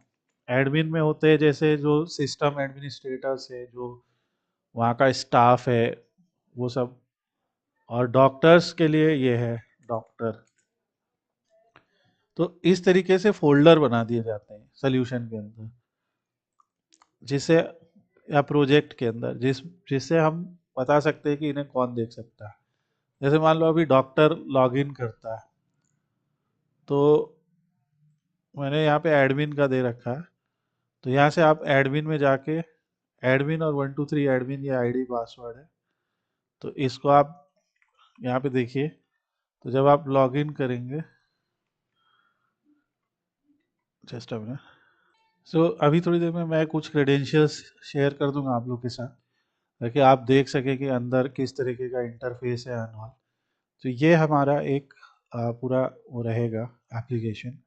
[SPEAKER 1] एडमिन में होते हैं जैसे जो सिस्टम एडमिनिस्ट्रेटर्स है, जो वहाँ का स्टाफ है, वो सब। और डॉक्टर्स के लिए ये है डॉक्टर। तो इस तरीके से फ़ोल्डर बना दिए जाते हैं सॉल्यूशन के अंदर, जिससे, या प्रोजेक्ट के अंदर, जिससे हम बता सकते हैं कि इन्हें कौन देख सकता है। जैसे मान लो अभी डॉक्टर लॉगिन करता है, तो मैंने यहाँ पे एडमिन का दे रखा है, तो यहाँ से आप एडमिन में जाके, एडमिन और 123 एडमिन ये आईडी पासवर्ड है, तो इसको आप यहाँ पे देखिए। तो जब आप लॉगिन करेंगे, जस्ट अ मिनट। सो अभी थोड़ी देर में मैं कुछ क्रेडेंशियल्स शेयर कर दूंगा आप लोग के साथ, ताकि आप देख सकें कि अंदर किस तरीके का इंटरफेस है अनऑल। तो ये हमारा एक पूरा वो रहेगा एप्लीकेशन।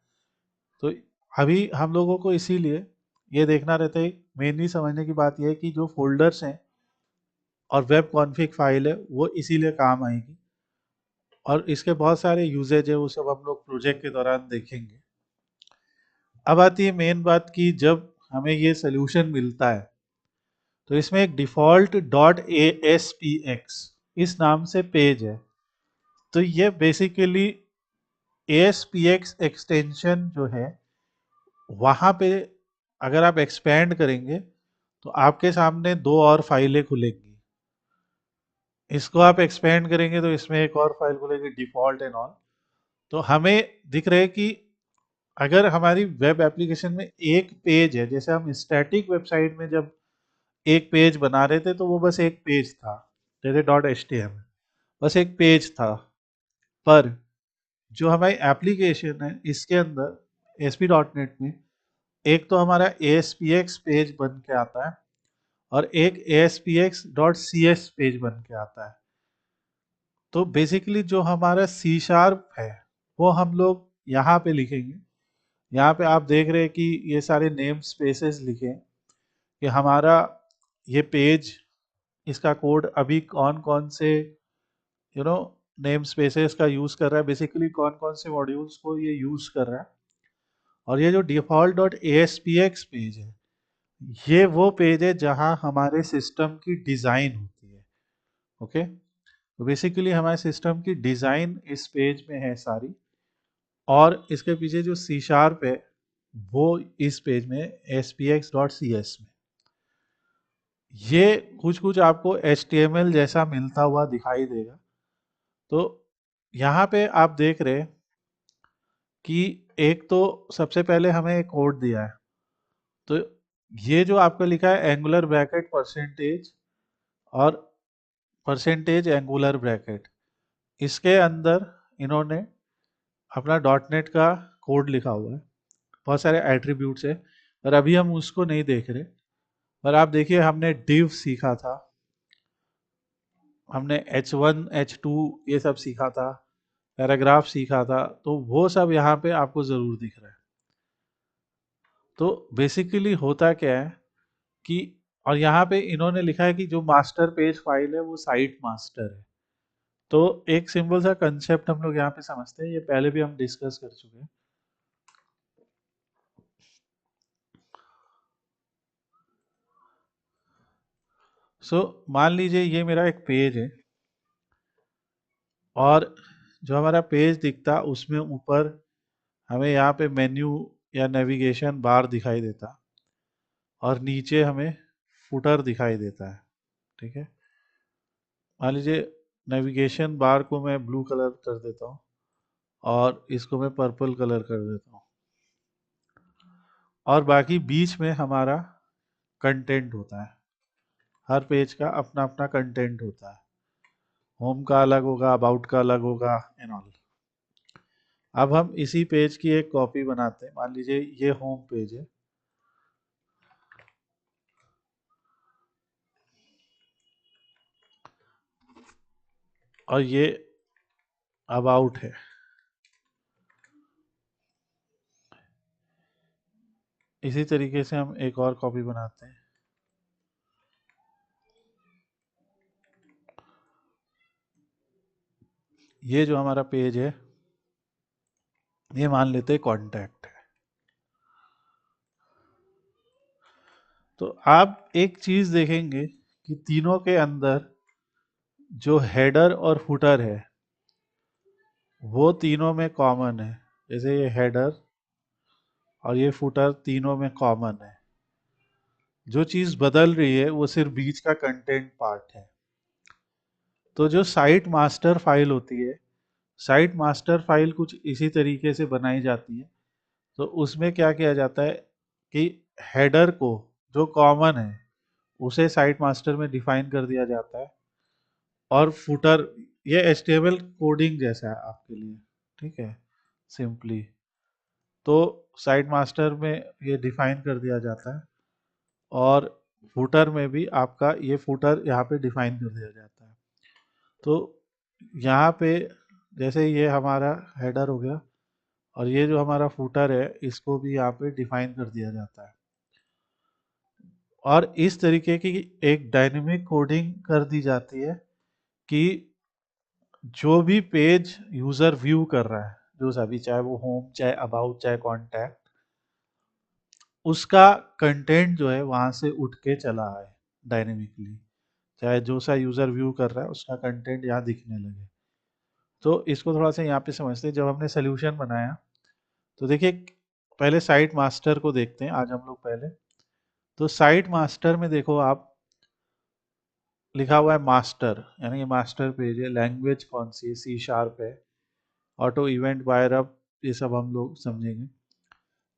[SPEAKER 1] तो अभी हम लोगों को इसीलिए ये देखना रहता है, मेनली समझने की बात यह है कि जो फोल्डर्स हैं और वेब कॉन्फ़िग फाइल है वो इसीलिए काम आएगी, और इसके बहुत सारे यूजेज है, वो सब हम लोग प्रोजेक्ट के दौरान देखेंगे। अब आती है मेन बात की, जब हमें ये सोल्यूशन मिलता है तो इसमें एक default dot A S P x इस नाम से पेज है। तो ये बेसिकली ए एस पी एक्स एक्सटेंशन जो है, वहाँ पे अगर आप एक्सपेंड करेंगे तो आपके सामने दो और फाइलें खुलेंगी। इसको आप एक्सपेंड करेंगे तो इसमें एक और फाइल खुलेगी, डिफ़ॉल्ट एंड ऑल। तो हमें दिख रहा है कि अगर हमारी वेब एप्लीकेशन में एक पेज है, जैसे हम स्टैटिक वेबसाइट में जब एक पेज बना रहे थे तो वो बस एक पेज था, जैसे डॉट एच टी एम, बस एक पेज था। पर जो हमारी एप्लीकेशन है इसके अंदर एस पी डॉट नेट में, एक तो हमारा A S P X page बन के आता है, और एक A S P X dot C S page बन के आता है। तो बेसिकली जो हमारा सी शार्प है वो हम लोग यहाँ पे लिखेंगे। यहाँ पे आप देख रहे हैं कि ये सारे नेम स्पेसेस लिखे हैं कि हमारा ये पेज, इसका कोड अभी कौन कौन से यू नो नेम स्पेसेस का यूज़ कर रहा है, बेसिकली कौन कौन से मॉड्यूल्स को ये यूज़ कर रहा है। और ये जो default dot A S P X page है, ये वो पेज है जहाँ हमारे सिस्टम की डिज़ाइन होती है। ओके, तो बेसिकली हमारे सिस्टम की डिज़ाइन इस पेज में है सारी, और इसके पीछे जो सी शार्प है वो इस पेज में S P X dot C S में। ये कुछ कुछ आपको एच टी एम एल जैसा मिलता हुआ दिखाई देगा। तो यहाँ पे आप देख रहे हैं कि एक तो सबसे पहले हमें एक कोड दिया है। तो ये जो आपका लिखा है एंगुलर ब्रैकेट परसेंटेज और परसेंटेज एंगुलर ब्रैकेट, इसके अंदर इन्होंने अपना डॉट नेट का कोड लिखा हुआ है, बहुत सारे एट्रीब्यूट्स है, पर अभी हम उसको नहीं देख रहे। पर आप देखिए, हमने डिव सीखा था, हमने H1 H2 ये सब सीखा था, पैराग्राफ सीखा था, तो वो सब यहाँ पे आपको ज़रूर दिख रहा है। तो बेसिकली होता क्या है कि, और यहाँ पे इन्होंने लिखा है कि जो मास्टर पेज फाइल है वो साइट मास्टर है। तो एक सिंपल सा कंसेप्ट हम लोग यहाँ पे समझते हैं, ये पहले भी हम डिस्कस कर चुके हैं। मान लीजिए ये मेरा एक पेज है, और जो हमारा पेज दिखता उसमें ऊपर हमें यहाँ पे मेन्यू या नेविगेशन बार दिखाई देता, और नीचे हमें फुटर दिखाई देता है। ठीक है, मान लीजिए नेविगेशन बार को मैं ब्लू कलर कर देता हूँ, और इसको मैं पर्पल कलर कर देता हूँ, और बाकी बीच में हमारा कंटेंट होता है। हर पेज का अपना अपना कंटेंट होता है, होम का अलग होगा, अबाउट का अलग होगा, एंड ऑल। अब हम इसी पेज की एक कॉपी बनाते हैं, मान लीजिए ये होम पेज है, और ये अबाउट है। इसी तरीके से हम एक और कॉपी बनाते हैं। ये जो हमारा पेज है, ये मान लेते हैं कॉन्टैक्ट है। तो आप एक चीज देखेंगे कि तीनों के अंदर जो हेडर और फुटर है वो तीनों में कॉमन है। जैसे ये हेडर और ये फुटर तीनों में कॉमन है। जो चीज बदल रही है वो सिर्फ बीच का कंटेंट पार्ट है। तो जो साइट मास्टर फाइल होती है, साइट मास्टर फाइल कुछ इसी तरीके से बनाई जाती है। तो उसमें क्या किया जाता है कि हेडर को जो कॉमन है उसे साइट मास्टर में डिफाइन कर दिया जाता है, और फुटर ये एचटीएमएल कोडिंग जैसा है आपके लिए, ठीक है, सिंपली। तो साइट मास्टर में ये डिफाइन कर दिया जाता है, और फुटर में भी आपका ये फुटर यहाँ पे डिफाइन कर दिया जाता है। तो यहाँ पे जैसे ये हमारा हेडर हो गया, और ये जो हमारा फुटर है इसको भी यहाँ पे डिफाइन कर दिया जाता है। और इस तरीके की एक डायनेमिक कोडिंग कर दी जाती है कि जो भी पेज यूजर व्यू कर रहा है, जो सभी, चाहे वो होम, चाहे अबाउट, चाहे कॉन्टैक्ट, उसका कंटेंट जो है वहां से उठ के चला आए डायनेमिकली। चाहे जो सा यूजर व्यू कर रहा है उसका कंटेंट यहाँ दिखने लगे। तो इसको थोड़ा सा यहाँ पे समझते हैं। जब हमने सोल्यूशन बनाया तो देखिए, पहले साइट मास्टर को देखते हैं आज हम लोग पहले। तो साइट मास्टर में देखो आप, लिखा हुआ है मास्टर, यानी ये मास्टर पेज है। लैंग्वेज कौन सी है? सी शार्प है। ऑटो इवेंट वायर अप, ये सब हम लोग समझेंगे।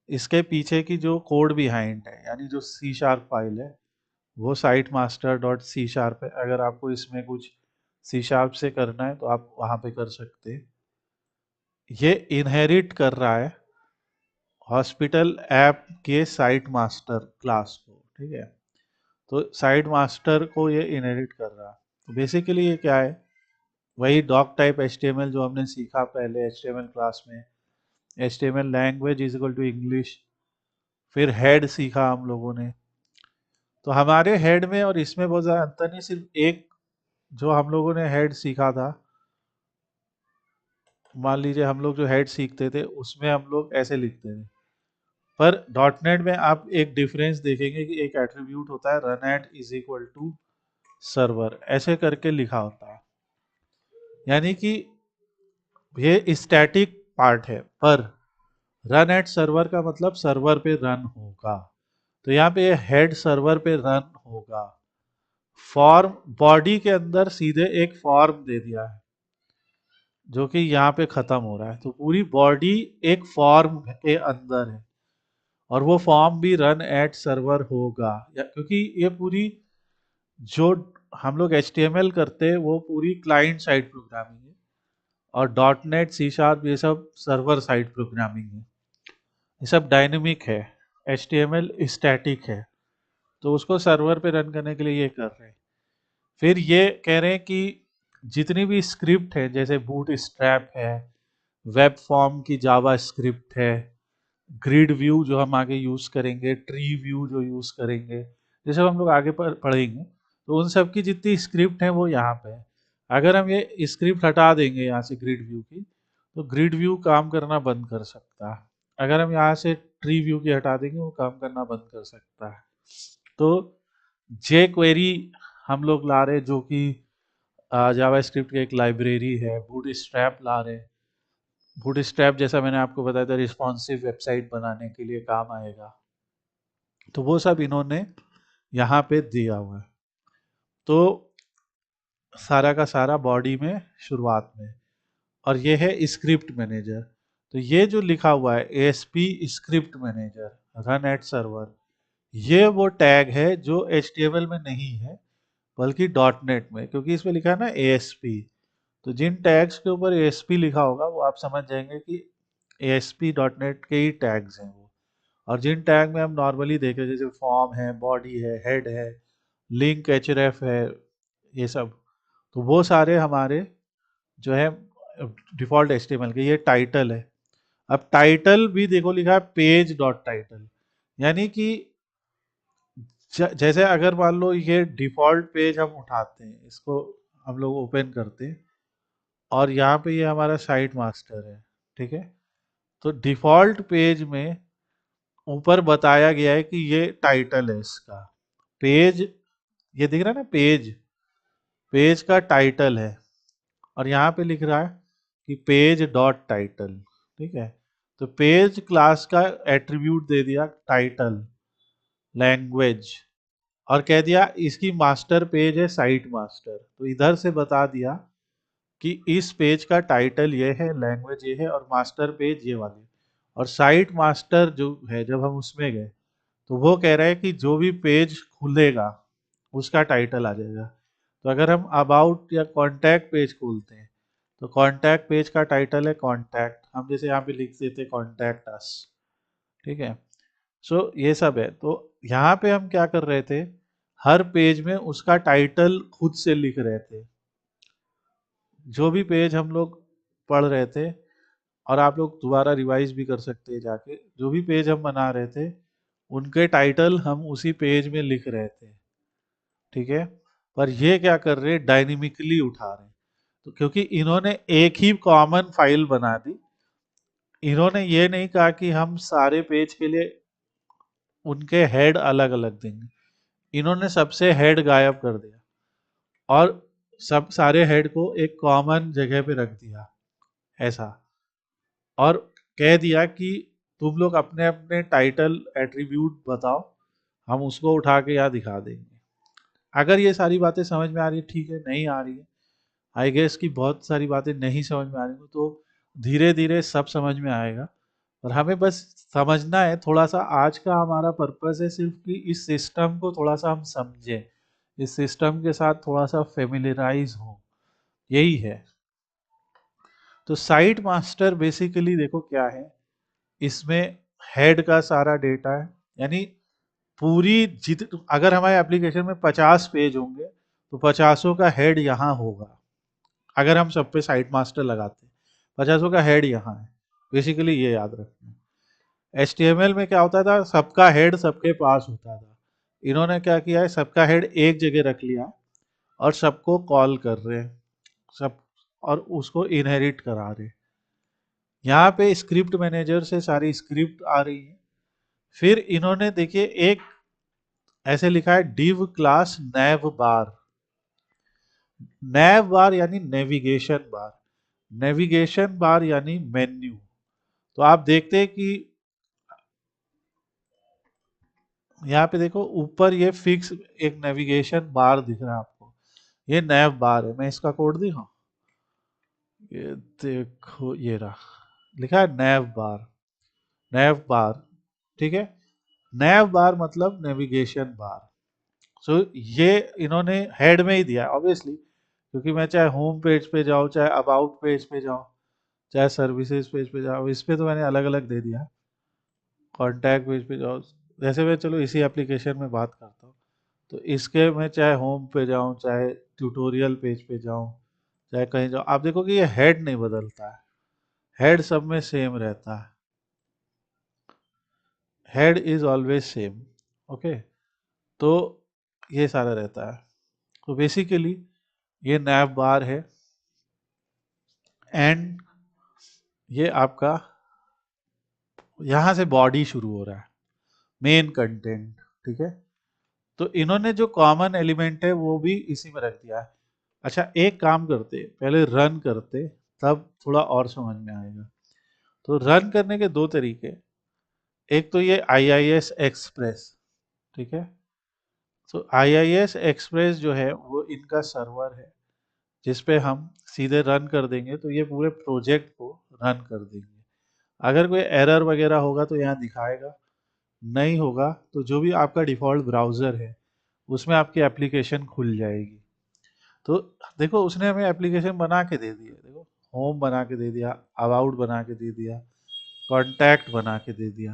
[SPEAKER 1] इसके पीछे की जो कोड बिहाइंड है, यानी जो सी शार्प फाइल है, वो site master dot C sharp है। अगर आपको इसमें कुछ सी शार्प से करना है तो आप वहां पे कर सकते हैं। ये इनहेरिट कर रहा है हॉस्पिटल ऐप के साइट मास्टर क्लास को, ठीक है। तो साइट मास्टर को ये इनहेरिट कर रहा है। तो बेसिकली ये क्या है? वही डॉक टाइप एचटीएमएल जो हमने सीखा पहले एचटीएमएल क्लास में। HTML language is equal to English. फिर हेड सीखा हम लोगों ने। तो हमारे हेड में और इसमें बहुत ज़्यादा अंतर नहीं, सिर्फ एक जो हम लोगों ने हेड सीखा था, मान लीजिए हम लोग जो हेड सीखते थे उसमें हम लोग ऐसे लिखते थे। पर डॉट नेट में आप एक डिफरेंस देखेंगे कि एक एट्रीब्यूट होता है run at is equal to server, ऐसे करके लिखा होता है। यानी कि ये स्टैटिक पार्ट है, पर रन एट सर्वर का मतलब सर्वर पे रन होगा। तो यहाँ पे हेड सर्वर पे रन होगा। फॉर्म बॉडी के अंदर सीधे एक फॉर्म दे दिया है जो कि यहाँ पे खत्म हो रहा है। तो पूरी बॉडी एक फॉर्म के अंदर है, और वो फॉर्म भी रन एट सर्वर होगा, क्योंकि ये पूरी जो हम लोग HTML करते हैं वो पूरी क्लाइंट साइड प्रोग्रामिंग है, और डॉट नेट, सी शार्प, ये सब सर्वर साइड प्रोग्रामिंग है। ये सब डायनेमिक है, HTML स्टैटिक है। तो उसको सर्वर पे रन करने के लिए ये कर रहे हैं। फिर ये कह रहे हैं कि जितनी भी स्क्रिप्ट है, जैसे बूट स्ट्रैप है, वेब फॉर्म की जावा स्क्रिप्ट है, ग्रिड व्यू जो हम आगे यूज करेंगे, ट्री व्यू जो यूज करेंगे, ये सब हम लोग आगे पर पढ़ेंगे। तो उन सब की जितनी स्क्रिप्ट है वो यहाँ पे है। अगर हम ये स्क्रिप्ट हटा देंगे यहाँ से ग्रिड व्यू की, तो ग्रिड व्यू काम करना बंद कर सकता है। अगर हम यहाँ से ट्री व्यू की हटा देंगे, वो काम करना बंद कर सकता है। तो जे क्वेरी हम लोग ला रहे, जो कि जावा स्क्रिप्ट की एक लाइब्रेरी है। बूट स्ट्रैप ला रहे। बूट स्ट्रैप, जैसा मैंने आपको बताया था, रिस्पॉन्सिव वेबसाइट बनाने के लिए काम आएगा। तो वो सब इन्होंने यहाँ पे दिया हुआ है। तो सारा का सारा बॉडी में शुरुआत में, और ये है स्क्रिप्ट मैनेजर। तो ये जो लिखा हुआ है ASP script manager run at server, ये वो टैग है जो HTML में नहीं है बल्कि डॉट नेट में, क्योंकि इसमें लिखा है ना ASP। तो जिन टैग्स के ऊपर ASP लिखा होगा वो आप समझ जाएंगे कि ASP डॉट नेट के ही टैग्स हैं वो। और जिन टैग में हम नॉर्मली देखें, जैसे फॉर्म है, बॉडी है, हेड है, लिंक href है, ये सब, तो वो सारे हमारे जो है डिफॉल्ट HTML के, ये टाइटल है। अब टाइटल भी देखो लिखा है पेज डॉट टाइटल, यानी कि जैसे अगर मान लो ये डिफॉल्ट पेज हम उठाते हैं, इसको हम लोग ओपन करते हैं और यहाँ पे ये हमारा साइट मास्टर है, ठीक है। तो डिफॉल्ट पेज में ऊपर बताया गया है कि ये टाइटल है इसका, पेज, ये दिख रहा है ना, पेज, पेज का टाइटल है। और यहाँ पे लिख रहा है कि पेज डॉट टाइटल, ठीक है। तो पेज क्लास का एट्रीब्यूट दे दिया टाइटल, लैंग्वेज, और कह दिया इसकी मास्टर पेज है साइट मास्टर। तो इधर से बता दिया कि इस पेज का टाइटल ये है, लैंग्वेज ये है, और मास्टर पेज ये वाली। और साइट मास्टर जो है, जब हम उसमें गए तो वो कह रहा है कि जो भी पेज खुलेगा उसका टाइटल आ जाएगा। तो अगर हम अबाउट या कॉन्टैक्ट पेज खोलते हैं तो कॉन्टैक्ट पेज का टाइटल है कॉन्टैक्ट, हम जैसे यहाँ पे लिख देते कॉन्टैक्ट अस, ठीक है। सो ये सब है। तो यहाँ पे हम क्या कर रहे थे, हर पेज में उसका टाइटल खुद से लिख रहे थे। जो भी पेज हम लोग पढ़ रहे थे, और आप लोग दोबारा रिवाइज भी कर सकते हैं जाके, जो भी पेज हम बना रहे थे उनके टाइटल हम उसी पेज में लिख रहे थे, ठीक है। पर ये क्या कर रहे हैं, डायनेमिकली उठा रहे हैं। तो क्योंकि इन्होंने एक ही कॉमन फाइल बना दी, इन्होंने ये नहीं कहा कि हम सारे पेज के लिए उनके हेड अलग अलग देंगे, इन्होंने सबसे हेड गायब कर दिया और सब सारे हेड को एक कॉमन जगह पे रख दिया ऐसा, और कह दिया कि तुम लोग अपने अपने टाइटल एट्रीब्यूट बताओ, हम उसको उठा के यहाँ दिखा देंगे। अगर ये सारी बातें समझ में आ रही है ठीक है, नहीं आ रही है, आई गेस कि बहुत सारी बातें नहीं समझ में आ रही हो, तो धीरे धीरे सब समझ में आएगा। और हमें बस समझना है थोड़ा सा, आज का हमारा पर्पस है सिर्फ कि इस सिस्टम को थोड़ा सा हम समझें, इस सिस्टम के साथ थोड़ा सा फेमिलियराइज हो, यही है। तो साइट मास्टर बेसिकली देखो क्या है, इसमें हेड का सारा डेटा है, यानी पूरी जित अगर हमारे एप्लीकेशन में 50 पेज होंगे तो 50 का हेड यहाँ होगा। अगर हम सब पे साइट मास्टर लगाते हैं, 50 का हेड यहाँ है, बेसिकली ये याद रखना। HTML में क्या होता था, सबका हेड सबके पास होता था, इन्होंने क्या किया है, सबका हेड एक जगह रख लिया और सबको कॉल कर रहे हैं सब, और उसको इनहेरिट करा रहे हैं। यहाँ पे स्क्रिप्ट मैनेजर से सारी स्क्रिप्ट आ रही है। फिर इन्होंने देखिए एक ऐसे लिखा है डिव क्लास नैव बार, नैव बार यानी नेविगेशन बार, नेविगेशन बार यानी मेन्यू। तो आप देखते हैं कि यहाँ पे देखो ऊपर ये फिक्स एक नेविगेशन बार दिख रहा है आपको, ये नैव बार है। मैं इसका कोड दिखाऊं, ये देखो ये रहा, लिखा है नैव बार, नैव बार, ठीक है। नैव बार मतलब नेविगेशन बार। सो ये इन्होंने हेड में ही दिया ऑब्वियसली, क्योंकि मैं चाहे होम पेज पे जाऊँ, चाहे अबाउट पेज पे जाऊँ, चाहे सर्विसेज पेज पे जाओ, इस पे तो मैंने अलग अलग दे दिया। कॉन्टैक्ट पेज पे जाओ, जैसे मैं चलो इसी एप्लीकेशन में बात करता हूँ, तो इसके मैं चाहे होम पे जाऊँ, चाहे ट्यूटोरियल पेज पे जाऊँ, चाहे कहीं जाऊँ, आप देखो कि ये हेड नहीं बदलता है, हेड सब में सेम रहता है, head is always same, okay. तो ये सारा रहता है। तो बेसिकली ये नैव बार है, एंड ये आपका यहाँ से बॉडी शुरू हो रहा है, मेन कंटेंट, ठीक है। तो इन्होंने जो कॉमन एलिमेंट है वो भी इसी में रख दिया है। अच्छा एक काम करते, पहले रन करते, तब थोड़ा और समझ में आएगा। तो रन करने के दो तरीके, एक तो ये IIS एक्सप्रेस, ठीक है। तो IIS एक्सप्रेस जो है वो इनका सर्वर है, जिस पे हम सीधे रन कर देंगे तो ये पूरे प्रोजेक्ट को रन कर देंगे। अगर कोई एरर वगैरह होगा तो यहाँ दिखाएगा, नहीं होगा तो जो भी आपका डिफ़ॉल्ट ब्राउज़र है उसमें आपकी एप्लीकेशन खुल जाएगी। तो देखो उसने हमें एप्लीकेशन बना के दे दी है, देखो होम बना के दे दिया, अबाउट बना के दे दिया, कॉन्टैक्ट बना के दे दिया,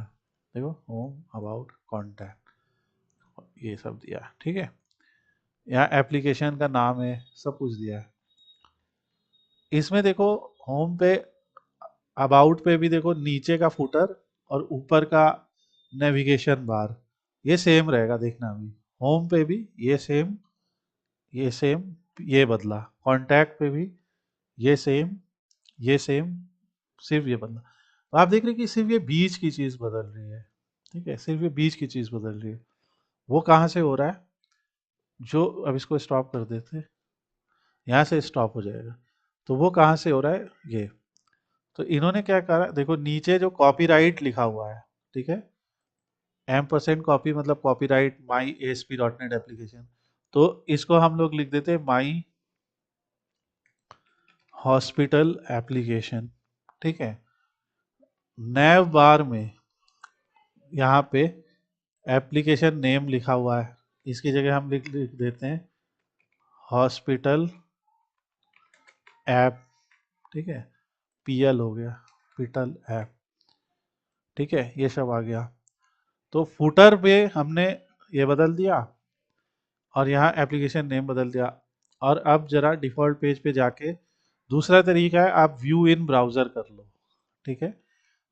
[SPEAKER 1] देखो होम अबाउट कॉन्टैक्ट, ये सब दिया, ठीक है। यहाँ एप्लीकेशन का नाम है, सब कुछ दिया है। इसमें देखो होम पे अबाउट पे भी देखो नीचे का फुटर और ऊपर का नेविगेशन बार ये सेम रहेगा, देखना अभी होम पे भी ये सेम, ये सेम, ये बदला, कांटेक्ट पे भी ये सेम, ये सेम, सिर्फ ये बदला। तो आप देख रहे हैं कि सिर्फ ये बीच की चीज बदल रही है, ठीक है, सिर्फ ये बीच की चीज बदल रही है। वो कहाँ से हो रहा है, जो अब इसको स्टॉप कर देते, यहाँ से स्टॉप हो जाएगा, तो वो कहाँ से हो रहा है ये। तो इन्होंने क्या करा, देखो नीचे जो कॉपीराइट लिखा हुआ है, ठीक है, M% कॉपी मतलब कॉपीराइट माई ASP.NET एप्लीकेशन, तो इसको हम लोग लिख देते हैं माई हॉस्पिटल एप्लीकेशन, ठीक है। नैव बार में यहाँ पे एप्लीकेशन नेम लिखा हुआ है, इसकी जगह हम लिख देते हैं हॉस्पिटल ऐप, ठीक है, PL हो गया, हॉस्पिटल ऐप, ठीक है, ये सब आ गया। तो फुटर पे हमने ये बदल दिया और यहाँ एप्लीकेशन नेम बदल दिया। और अब जरा डिफॉल्ट पेज पे जाके दूसरा तरीका है, आप व्यू इन ब्राउजर कर लो, ठीक है,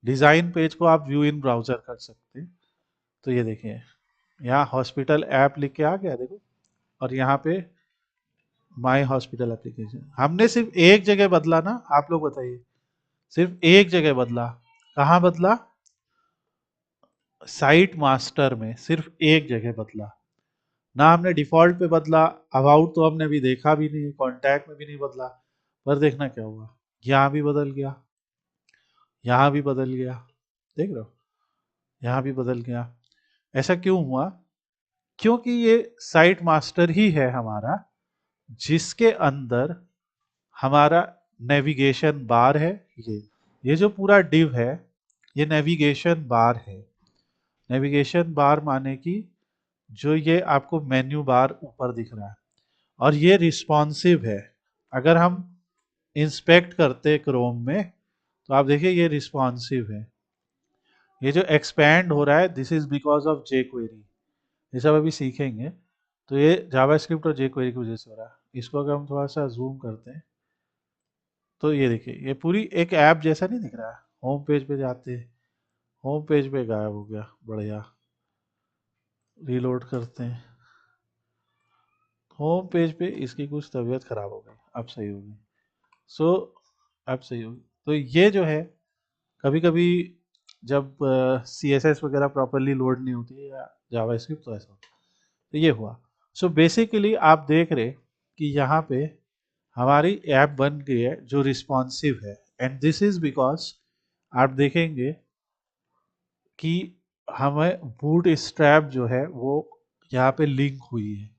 [SPEAKER 1] डिजाइन पेज को आप व्यू इन ब्राउजर कर सकते हैं। तो ये देखिए यहाँ हॉस्पिटल ऐप लिख के आ गया देखो, और यहाँ पे माई हॉस्पिटल एप्लीकेशन, हमने सिर्फ एक जगह बदला ना, आप लोग बताइए, सिर्फ एक जगह बदला, कहाँ बदला, साइट मास्टर में सिर्फ एक जगह बदला, ना हमने डिफॉल्ट पे बदला, अबाउट तो हमने अभी देखा भी नहीं, कॉन्टैक्ट में भी नहीं बदला, पर देखना क्या हुआ, यहाँ भी बदल गया, यहाँ भी बदल गया, देख रहे हो, यहाँ भी बदल गया। ऐसा क्यों हुआ, क्योंकि ये साइट मास्टर ही है हमारा, जिसके अंदर हमारा नेविगेशन बार है, ये जो पूरा डिव है ये नेविगेशन बार है। नेविगेशन बार माने कि जो ये आपको मेन्यू बार ऊपर दिख रहा है, और ये रिस्पॉन्सिव है। अगर हम इंस्पेक्ट करते क्रोम में तो आप देखिए ये रिस्पॉन्सिव है। ये जो एक्सपैंड हो रहा है this is because of J query, ये सब अभी सीखेंगे। तो ये जावास्क्रिप्ट और जे क्वेरी की वजह से हो रहा है। इसको अगर हम थोड़ा सा जूम करते हैं तो ये देखिए ये पूरी एक ऐप जैसा नहीं दिख रहा है। होम पेज पे जाते हैं, होम पेज पे गायब हो गया, बढ़िया, रीलोड करते हैं, होम पेज पे इसकी कुछ तबीयत खराब हो गई, अब सही होगी। सो अब सही होगी। तो ये जो है कभी कभी जब CSS वगैरह प्रॉपरली लोड नहीं होती है या जावास्क्रिप्ट, तो ऐसा होता है। तो ये हुआ। सो बेसिकली आप देख रहे कि यहाँ पे हमारी ऐप बन गई है जो रिस्पॉन्सिव है, एंड दिस इज बिकॉज आप देखेंगे कि हमें बूट स्ट्रैप जो है वो यहाँ पे लिंक हुई है,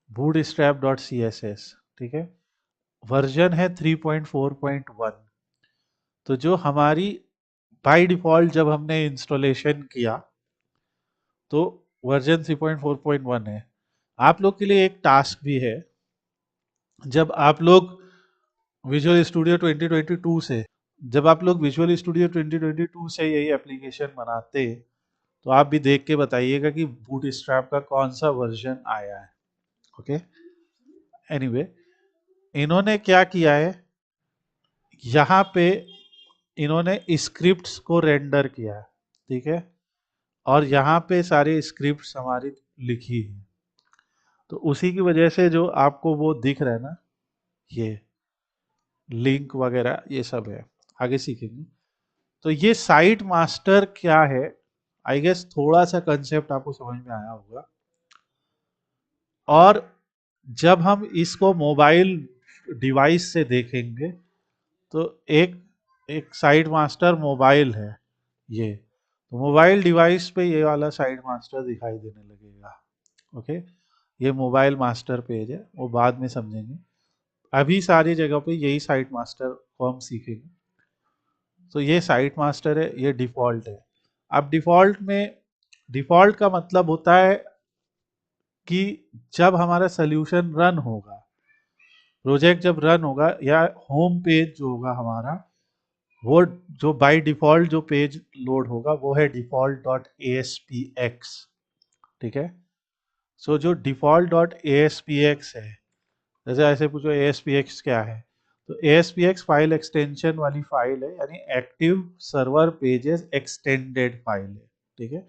[SPEAKER 1] बूट स्ट्रैप डॉट CSS, ठीक है, वर्जन है 3.4.1। तो जो हमारी बाय डिफॉल्ट जब हमने इंस्टॉलेशन किया तो वर्जन 3.4.1 है। आप लोग के लिए एक टास्क भी है, जब आप लोग विजुअल स्टूडियो 2022 से जब आप लोग विजुअल स्टूडियो 2022 से यही एप्लीकेशन बनाते, तो आप भी देख के बताइएगा कि बूटस्ट्रैप का कौन सा वर्जन आया है। ओके, एनीवे इन्होंने क्या किया है, यहाँ पे इन्होंने स्क्रिप्ट्स को रेंडर किया है, ठीक है, और यहाँ पे सारी स्क्रिप्ट्स हमारी लिखी है। तो उसी की वजह से जो आपको वो दिख रहा है ना, ये लिंक वगैरह ये सब है, आगे सीखेंगे। तो ये साइट मास्टर क्या है, आई गेस थोड़ा सा कंसेप्ट आपको समझ में आया होगा। और जब हम इसको मोबाइल डिवाइस से देखेंगे तो एक एक साइट मास्टर मोबाइल है ये, तो मोबाइल डिवाइस पे ये वाला साइट मास्टर दिखाई देने लगेगा। ओके, ये मोबाइल मास्टर पेज है, वो बाद में समझेंगे, अभी सारी जगह पे यही साइट मास्टर को हम सीखेंगे। तो ये साइट मास्टर है, ये डिफॉल्ट है। अब डिफॉल्ट में, डिफॉल्ट का मतलब होता है कि जब हमारा सोल्यूशन रन होगा, प्रोजेक्ट जब रन होगा, या होम पेज जो होगा हमारा, वो जो बाय डिफॉल्ट जो पेज लोड होगा वो है डिफॉल्ट डॉट ASPX, ठीक है। सो जो डिफॉल्ट डॉट ASPX है, जैसे ऐसे पूछो ASPX क्या है, तो ASPX फाइल एक्सटेंशन वाली फाइल है, यानी active server pages extended file है, ठीक है।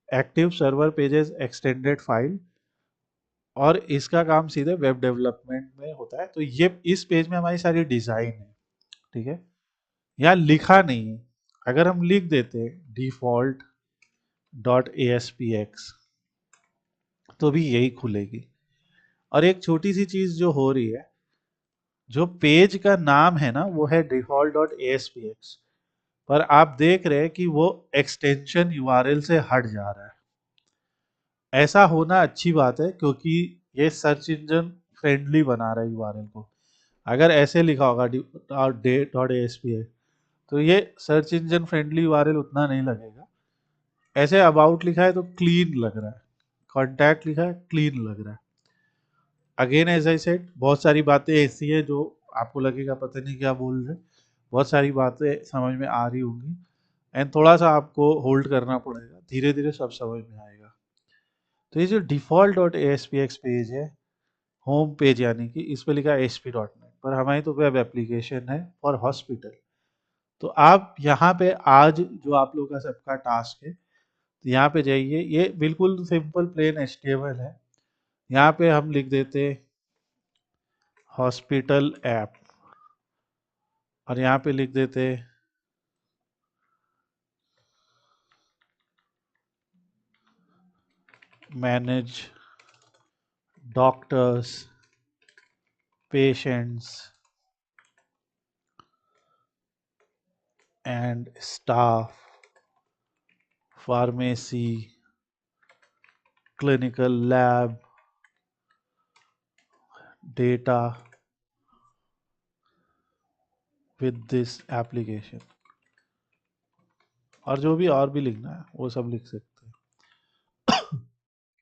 [SPEAKER 1] Active server pages extended file, और इसका काम सीधे वेब डेवलपमेंट में होता है। तो ये इस पेज में हमारी सारी डिजाइन है, ठीक है। यहाँ लिखा नहीं है, अगर हम लिख देते डिफॉल्ट डॉट ASPX तो भी यही खुलेगी। और एक छोटी सी चीज जो हो रही है, जो पेज का नाम है ना वो है डिफॉल्ट डॉट ASPX, पर आप देख रहे हैं कि वो एक्सटेंशन यूआरएल से हट जा रहा है। ऐसा होना अच्छी बात है, क्योंकि ये सर्च इंजन फ्रेंडली बना रहा है यूआरएल को। अगर ऐसे लिखा होगा डॉट ASPX तो ये सर्च इंजन फ्रेंडली यूआरएल उतना नहीं लगेगा। ऐसे अबाउट लिखा है तो क्लीन लग रहा है, कॉन्टैक्ट लिखा है क्लीन लग रहा है। अगेन एज आई सेड, बहुत सारी बातें ऐसी है जो आपको लगेगा पता नहीं क्या बोल रहे, बहुत सारी बातें समझ में आ रही होंगी, एंड थोड़ा सा आपको होल्ड करना पड़ेगा, धीरे धीरे सब समझ में आएगा। तो ये जो डिफॉल्ट डॉट ASPX पेज है, होम पेज, यानी कि इस पे लिखा है ASP.NET, पर हमारी तो वेब एप्लीकेशन है फॉर हॉस्पिटल। तो आप यहाँ पे आज जो आप लोगों का सबका टास्क है, तो यहाँ पे जाइए, ये बिल्कुल सिंपल प्लेन HTML है। यहाँ पे हम लिख देते हॉस्पिटल ऐप, और यहाँ पे लिख देते manage doctors patients and staff pharmacy clinical lab data with this application, और जो भी और भी लिखना है वो सब लिख सकते हैं।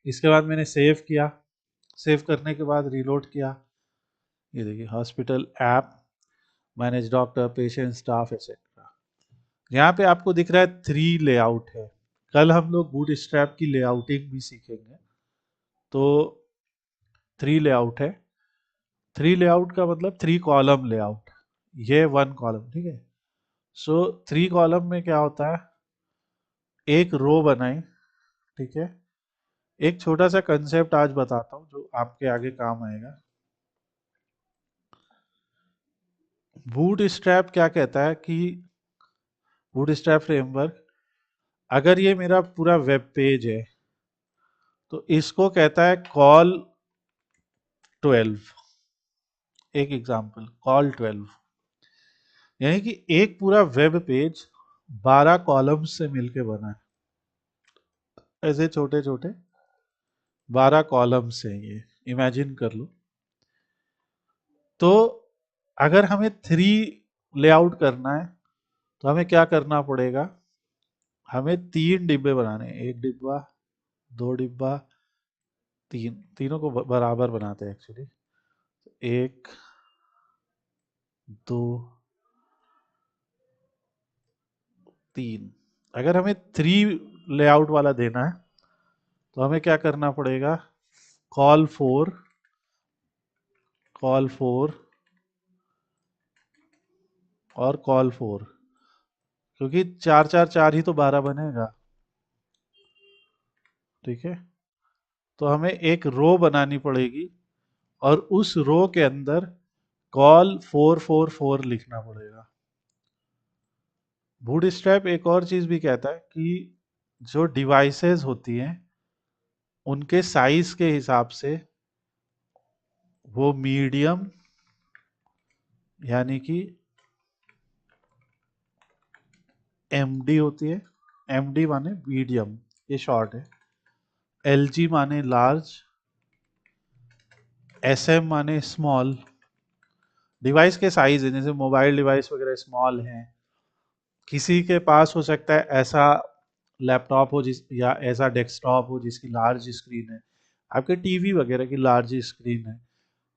[SPEAKER 1] इसके बाद मैंने सेव किया, सेव करने के बाद रीलोड किया, ये देखिए hospital app manage doctor patient staff etcetera. यहाँ पे आपको दिख रहा है 3 लेआउट है। कल हम लोग बूटस्ट्रैप की लेआउटिंग भी सीखेंगे। तो 3 लेआउट है। 3 लेआउट का मतलब 3 कॉलम लेआउट, ये 1 कॉलम, ठीक है। सो 3 कॉलम में क्या होता है, एक रो बनाई, ठीक है। एक छोटा सा कंसेप्ट आज बताता हूँ जो आपके आगे काम आएगा। बूटस्ट्रैप क्या कहता है कि बूटस्ट्रैप फ्रेमवर्क, अगर ये मेरा पूरा वेब पेज है तो इसको कहता है कॉल 12। एक एग्जांपल कॉल 12, यानी कि एक पूरा वेब पेज 12 कॉलम्स से मिलके बना है। ऐसे छोटे छोटे 12 कॉलम्स हैं ये, इमेजिन कर लो। तो अगर हमें 3 लेआउट करना है तो हमें क्या करना पड़ेगा, हमें 3 डिब्बे बनाने हैं, एक डिब्बा, 2 डिब्बा, 3, तीनों को बराबर बनाते हैं एक्चुअली, 1 2 3। अगर हमें 3 लेआउट वाला देना है तो हमें क्या करना पड़ेगा, कॉल 4, कॉल 4 और कॉल 4, क्योंकि 4 4 4 ही तो 12 बनेगा, ठीक है। तो हमें एक रो बनानी पड़ेगी और उस रो के अंदर कॉल 444 लिखना पड़ेगा। बूटस्ट्रैप एक और चीज भी कहता है कि जो डिवाइसेस होती हैं उनके साइज के हिसाब से वो मीडियम, यानी कि एमडी होती है, एमडी माने मीडियम, ये शॉर्ट है, एलजी माने लार्ज, एसएम माने स्मॉल। डिवाइस के साइज है, जैसे मोबाइल डिवाइस वगैरह स्मॉल हैं, किसी के पास हो सकता है ऐसा लैपटॉप हो जिस, या ऐसा डेस्कटॉप हो जिसकी लार्ज स्क्रीन है, आपके टीवी वगैरह की लार्ज स्क्रीन है।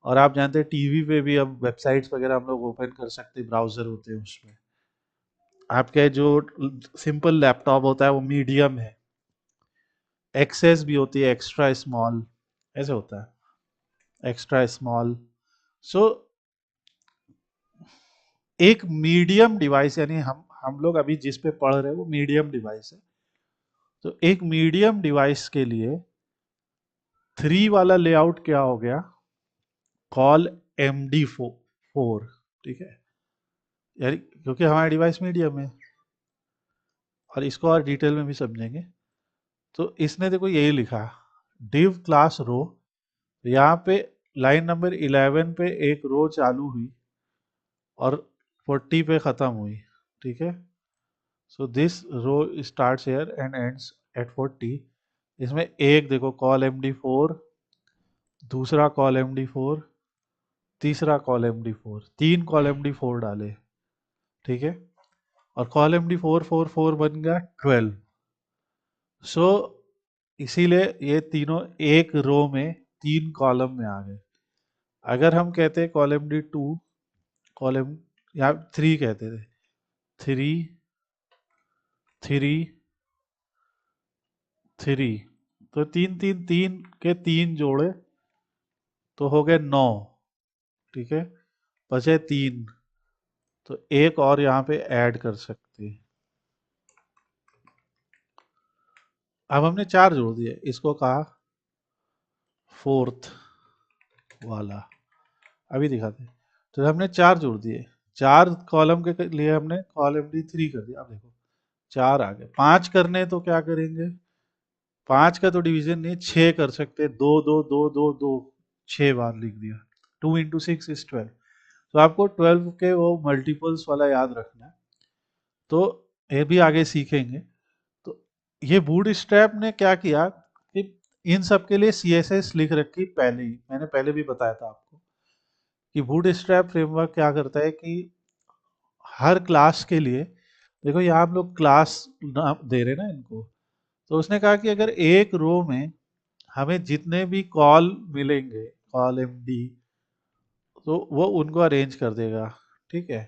[SPEAKER 1] और आप जानते हैं टीवी पे भी अब वेबसाइट्स वगैरह हम लोग ओपन कर सकते हैं, ब्राउजर होते हैं उसमें। आपके जो सिंपल लैपटॉप होता है वो मीडियम है, एक्सेस भी होती है एक्स्ट्रा स्मॉल, ऐसे होता है एक्स्ट्रा स्मॉल। सो एक मीडियम डिवाइस, यानी हम लोग अभी जिस पे पढ़ रहे हैं वो मीडियम डिवाइस है, तो एक मीडियम डिवाइस के लिए 3 वाला लेआउट क्या हो गया, कॉल MD4, ठीक है, यानी क्योंकि हमारा डिवाइस मीडियम है, और इसको और डिटेल में भी समझेंगे। तो इसने देखो यही लिखा, div क्लास रो, यहाँ पे लाइन नंबर 11 पे एक रो चालू हुई और 40 पे खत्म हुई, ठीक है। So this row starts here and ends at 40। इसमें एक देखो कॉल MD4, दूसरा कॉल MD4, तीसरा कॉल MD4, 3 कॉल MD4 डाले, ठीक है, और कॉल MD4 बन गया 12। सो इसीलिए ये तीनों एक रो में 3 कॉलम में आ गए। अगर हम कहते हैं कॉलम D2, कॉलम या 3 कहते थे, 3 3 3, तो 3 3 3 के 3 जोड़े तो हो गए 9, ठीक है, बचे 3, तो एक और यहाँ पे ऐड कर सकते हैं। अब हमने 4 जोड़ दिए, इसको कहा फोर्थ वाला, अभी दिखाते हैं। तो हमने 4 जोड़ दिए, 4 कॉलम के लिए हमने कॉलम D3 कर दिया। अब देखो 4 आ गए, 5 करने तो क्या करेंगे, 5 का तो डिवीजन नहीं, 6 कर सकते, 2 2 2 2 2, 6 बार लिख दिया, 2 × 6 = 12। तो आपको 12 के वो मल्टीपल्स वाला याद रखना है, तो ये भी आगे सीखेंगे। तो ये बूटस्ट्रैप ने क्या किया कि इन सब के लिए CSS लिख रखी पहले ही, मैंने पहले भी बताया था आपको कि बूटस्ट्रैप फ्रेमवर्क क्या करता है कि हर क्लास के लिए, देखो यहाँ हम लोग क्लास नाम दे रहे हैं ना इनको, तो उसने कहा कि अगर एक रो में हमें जितने भी कॉल मिलेंगे, कॉल MD, तो वो उनको अरेंज कर देगा, ठीक है।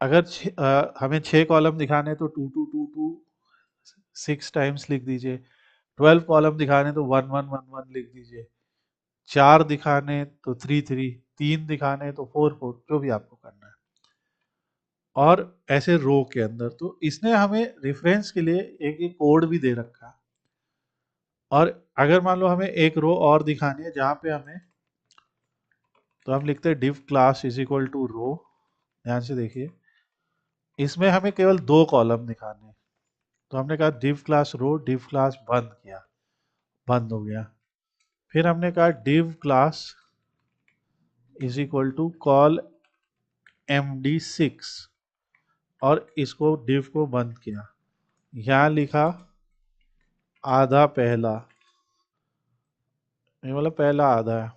[SPEAKER 1] अगर हमें 6 कॉलम दिखाने हैं, तो 2 2 2 2 6 टाइम्स लिख दीजिए, 12 कॉलम दिखाने हैं, तो 1 1 1 1 लिख दीजिए, 4 दिखाने हैं, तो 3 3, 3 दिखाने हैं, तो 4 4, जो भी आपको करना है, और ऐसे रो के अंदर। तो इसने हमें रेफरेंस के लिए एक कोड भी दे रखा है। और अगर मान लो हमें एक रो और दिखानी है जहां पे हमें, तो हम लिखते हैं div class is equal to row, ध्यान से देखिए, इसमें हमें केवल 2 कॉलम दिखाने हैं, तो हमने कहा div class रो, div class बंद किया, बंद हो गया। फिर हमने कहा div class is equal to col MD6, और इसको div को बंद किया, यहाँ लिखा आधा पहला, ये मतलब पहला आधा है,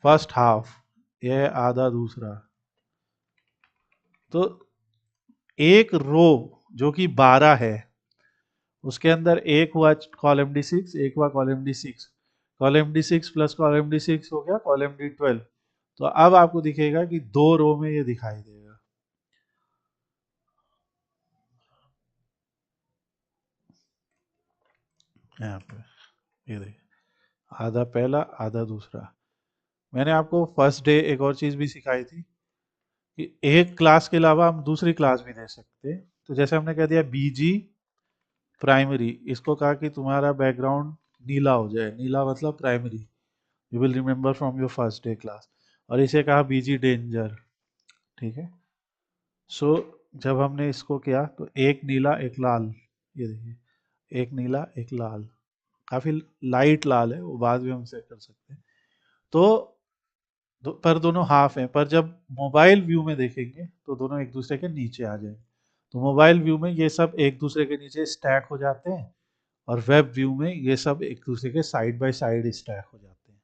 [SPEAKER 1] फर्स्ट हाफ, यह आधा दूसरा। तो एक रो जो कि 12 है, उसके अंदर एक हुआ कॉलम D6, एक हुआ column D6, column D6 plus column D6 हो गया कॉलम D12। तो अब आपको दिखेगा कि 2 रो में ये दिखाई देगा, यहाँ पे, ये देखिए, आधा पहला आधा दूसरा। मैंने आपको फर्स्ट डे एक और चीज भी सिखाई थी कि एक क्लास के अलावा हम दूसरी क्लास भी दे सकते हैं। तो जैसे हमने कह दिया BG प्राइमरी, इसको कहा कि तुम्हारा बैकग्राउंड नीला हो जाए, नीला मतलब primary, you will remember from your first day class, और इसे कहा BG डेंजर, ठीक है। सो जब हमने इसको किया तो एक नीला एक लाल, ये देखिए, एक नीला एक लाल, काफी लाइट लाल है, वो बाद में हम सेट कर सकते हैं। तो पर दोनों हाफ हैं, पर जब मोबाइल व्यू में देखेंगे तो दोनों एक दूसरे के नीचे आ जाएंगे। तो मोबाइल व्यू में ये सब एक दूसरे के नीचे स्टैक हो जाते हैं, और वेब व्यू में ये सब एक दूसरे के साइड बाय साइड स्टैक हो जाते हैं।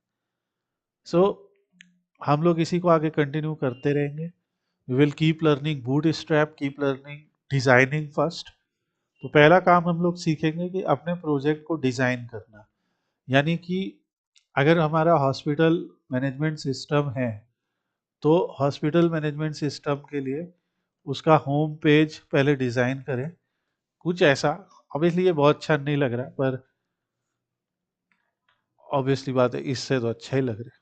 [SPEAKER 1] सो हम लोग इसी को आगे कंटिन्यू करते रहेंगे। We will keep learning Bootstrap, keep learning designing first. तो पहला काम हम लोग सीखेंगे कि अपने प्रोजेक्ट को डिजाइन करना, यानी कि अगर हमारा हॉस्पिटल मैनेजमेंट सिस्टम है, तो हॉस्पिटल मैनेजमेंट सिस्टम के लिए उसका होम पेज पहले डिजाइन करें, कुछ ऐसा। ऑब्वियसली ये बहुत अच्छा नहीं लग रहा, पर ऑब्वियसली बात है इससे तो अच्छा ही लग रहा है।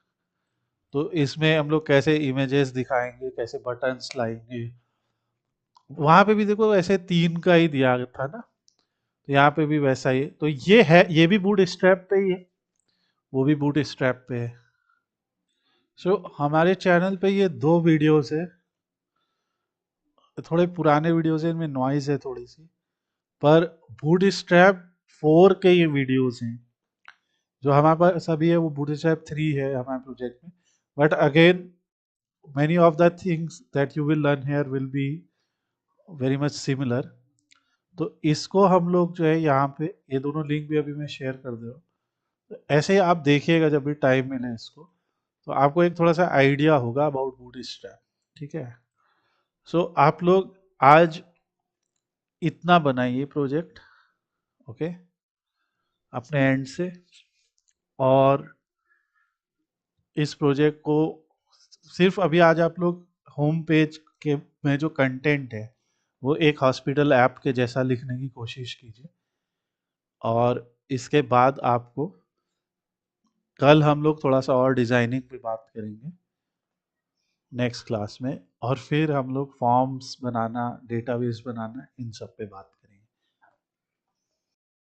[SPEAKER 1] तो इसमें हम लोग कैसे इमेजेस दिखाएंगे, कैसे बटन्स लाएंगे। वहां पे भी देखो ऐसे 3 का ही दिया था ना, तो यहाँ पे भी वैसा ही है। तो ये है, ये भी बूट स्ट्रैप पे ही है, वो भी बूट स्ट्रैप पे है। सो हमारे चैनल पे ये 2 वीडियोस है, थोड़े पुराने वीडियोस हैं, इनमें नॉइज है थोड़ी सी, पर बूट स्ट्रैप 4 के ये वीडियोस हैं। जो हमारे पास अभी है वो बूट स्ट्रैप 3 है हमारे प्रोजेक्ट में। But again many of the things that you will learn here will be very much similar। तो इसको हम लोग जो है यहाँ पे, ये दोनों लिंक भी अभी मैं शेयर कर दे रहा हूँ, तो ऐसे ही आप देखिएगा जब भी टाइम मिले इसको, तो आपको एक थोड़ा सा आइडिया होगा अबाउट बूट स्ट्रैप। ठीक है। सो आप लोग आज इतना बनाइए प्रोजेक्ट, ओके, अपने एंड से। और इस प्रोजेक्ट को सिर्फ अभी आज आप लोग होम पेज के में जो कंटेंट है वो एक हॉस्पिटल ऐप के जैसा लिखने की कोशिश कीजिए। और इसके बाद आपको कल हम लोग थोड़ा सा और डिजाइनिंग पे बात करेंगे नेक्स्ट क्लास में, और फिर हम लोग फॉर्म्स बनाना, डेटाबेस बनाना, इन सब पे बात करेंगे।